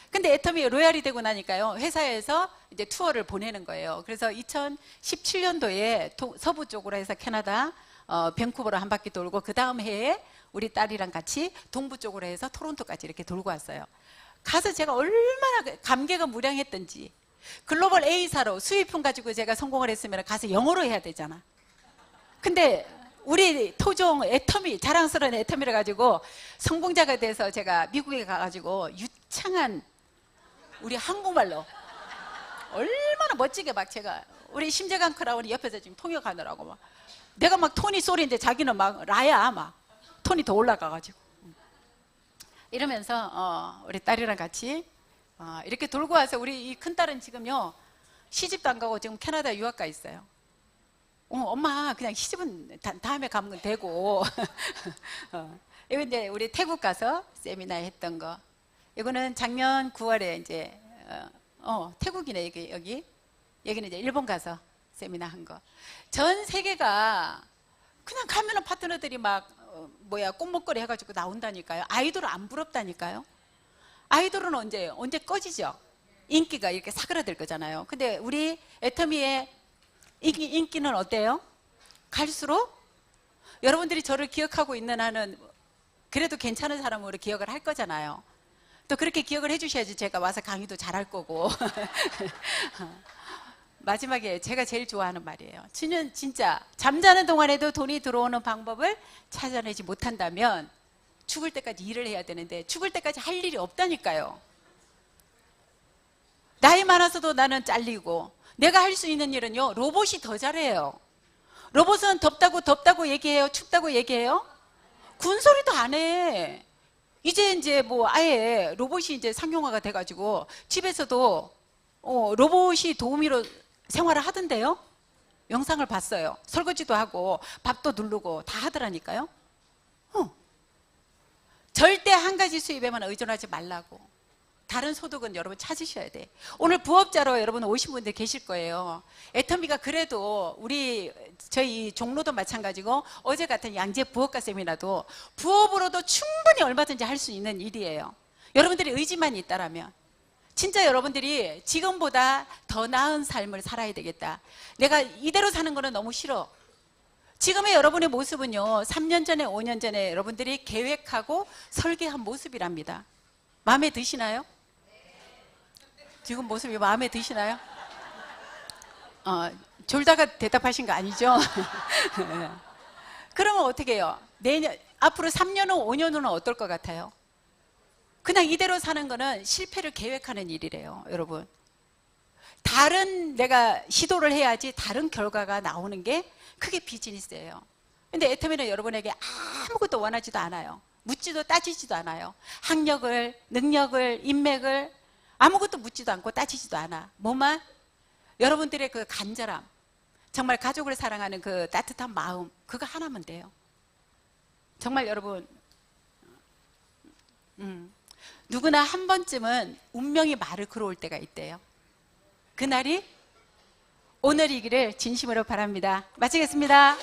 근데 애터미 로얄이 되고 나니까요 회사에서 이제 투어를 보내는 거예요. 그래서 2017년도에 서부 쪽으로 해서 캐나다 밴쿠버로 한 바퀴 돌고 그 다음 해에 우리 딸이랑 같이 동부 쪽으로 해서 토론토까지 이렇게 돌고 왔어요. 가서 제가 얼마나 감개가 무량했던지. 글로벌 A사로 수입품 가지고 제가 성공을 했으면 가서 영어로 해야 되잖아. 근데 우리 토종 애터미, 자랑스러운 애터미를 가지고 성공자가 돼서 제가 미국에 가가지고 유창한 우리 한국말로 얼마나 멋지게 막 제가 우리 심재강 크라운이 옆에서 지금 통역하느라고 막 내가 막 토니 소리인데 자기는 막 라야 막 톤이 더 올라가가지고 이러면서 우리 딸이랑 같이 이렇게 돌고 와서 우리 이 큰딸은 지금요 시집도 안 가고 지금 캐나다 유학 가 있어요. 엄마 그냥 시집은 다음에 가면 되고 이거 이제 우리 태국 가서 세미나 했던 거. 이거는 작년 9월에 이제 태국이네 여기는 이제 일본 가서 세미나 한 거. 전 세계가 그냥 가면은 파트너들이 막 꽃목걸이 해가지고 나온다니까요. 아이돌은 안 부럽다니까요. 아이돌은 언제 꺼지죠? 인기가 이렇게 사그라들 거잖아요. 근데 우리 애터미의 인기는 어때요? 갈수록 여러분들이 저를 기억하고 있는 한은 그래도 괜찮은 사람으로 기억을 할 거잖아요. 또 그렇게 기억을 해주셔야지 제가 와서 강의도 잘할 거고. 마지막에 제가 제일 좋아하는 말이에요. 저는 진짜 잠자는 동안에도 돈이 들어오는 방법을 찾아내지 못한다면 죽을 때까지 일을 해야 되는데 죽을 때까지 할 일이 없다니까요. 나이 많아서도 나는 잘리고 내가 할 수 있는 일은요 로봇이 더 잘해요. 로봇은 덥다고 얘기해요? 춥다고 얘기해요? 군소리도 안 해. 이제 뭐 아예 로봇이 이제 상용화가 돼가지고 집에서도 로봇이 도우미로 생활을 하던데요. 영상을 봤어요. 설거지도 하고 밥도 누르고 다 하더라니까요. 절대 한 가지 수입에만 의존하지 말라고. 다른 소득은 여러분 찾으셔야 돼. 오늘 부업자로 여러분 오신 분들 계실 거예요. 애터미가 그래도 저희 종로도 마찬가지고 어제 같은 양재 부업가 세미나도 부업으로도 충분히 얼마든지 할 수 있는 일이에요. 여러분들이 의지만 있다라면. 진짜 여러분들이 지금보다 더 나은 삶을 살아야 되겠다. 내가 이대로 사는 거는 너무 싫어. 지금의 여러분의 모습은요 3년 전에 5년 전에 여러분들이 계획하고 설계한 모습이랍니다. 마음에 드시나요? 지금 모습이 마음에 드시나요? 졸다가 대답하신 거 아니죠? 그러면 어떻게 해요? 앞으로 3년 후 5년 후는 어떨 것 같아요? 그냥 이대로 사는 거는 실패를 계획하는 일이래요, 여러분. 다른 내가 시도를 해야지 다른 결과가 나오는 게 그게 비즈니스예요. 근데 애터미는 여러분에게 아무것도 원하지도 않아요. 묻지도 따지지도 않아요. 학력을, 능력을, 인맥을 아무것도 묻지도 않고 따지지도 않아. 뭐만? 여러분들의 그 간절함, 정말 가족을 사랑하는 그 따뜻한 마음, 그거 하나면 돼요. 정말 여러분, 누구나 한 번쯤은 운명이 말을 걸어올 때가 있대요. 그날이 오늘이기를 진심으로 바랍니다. 마치겠습니다.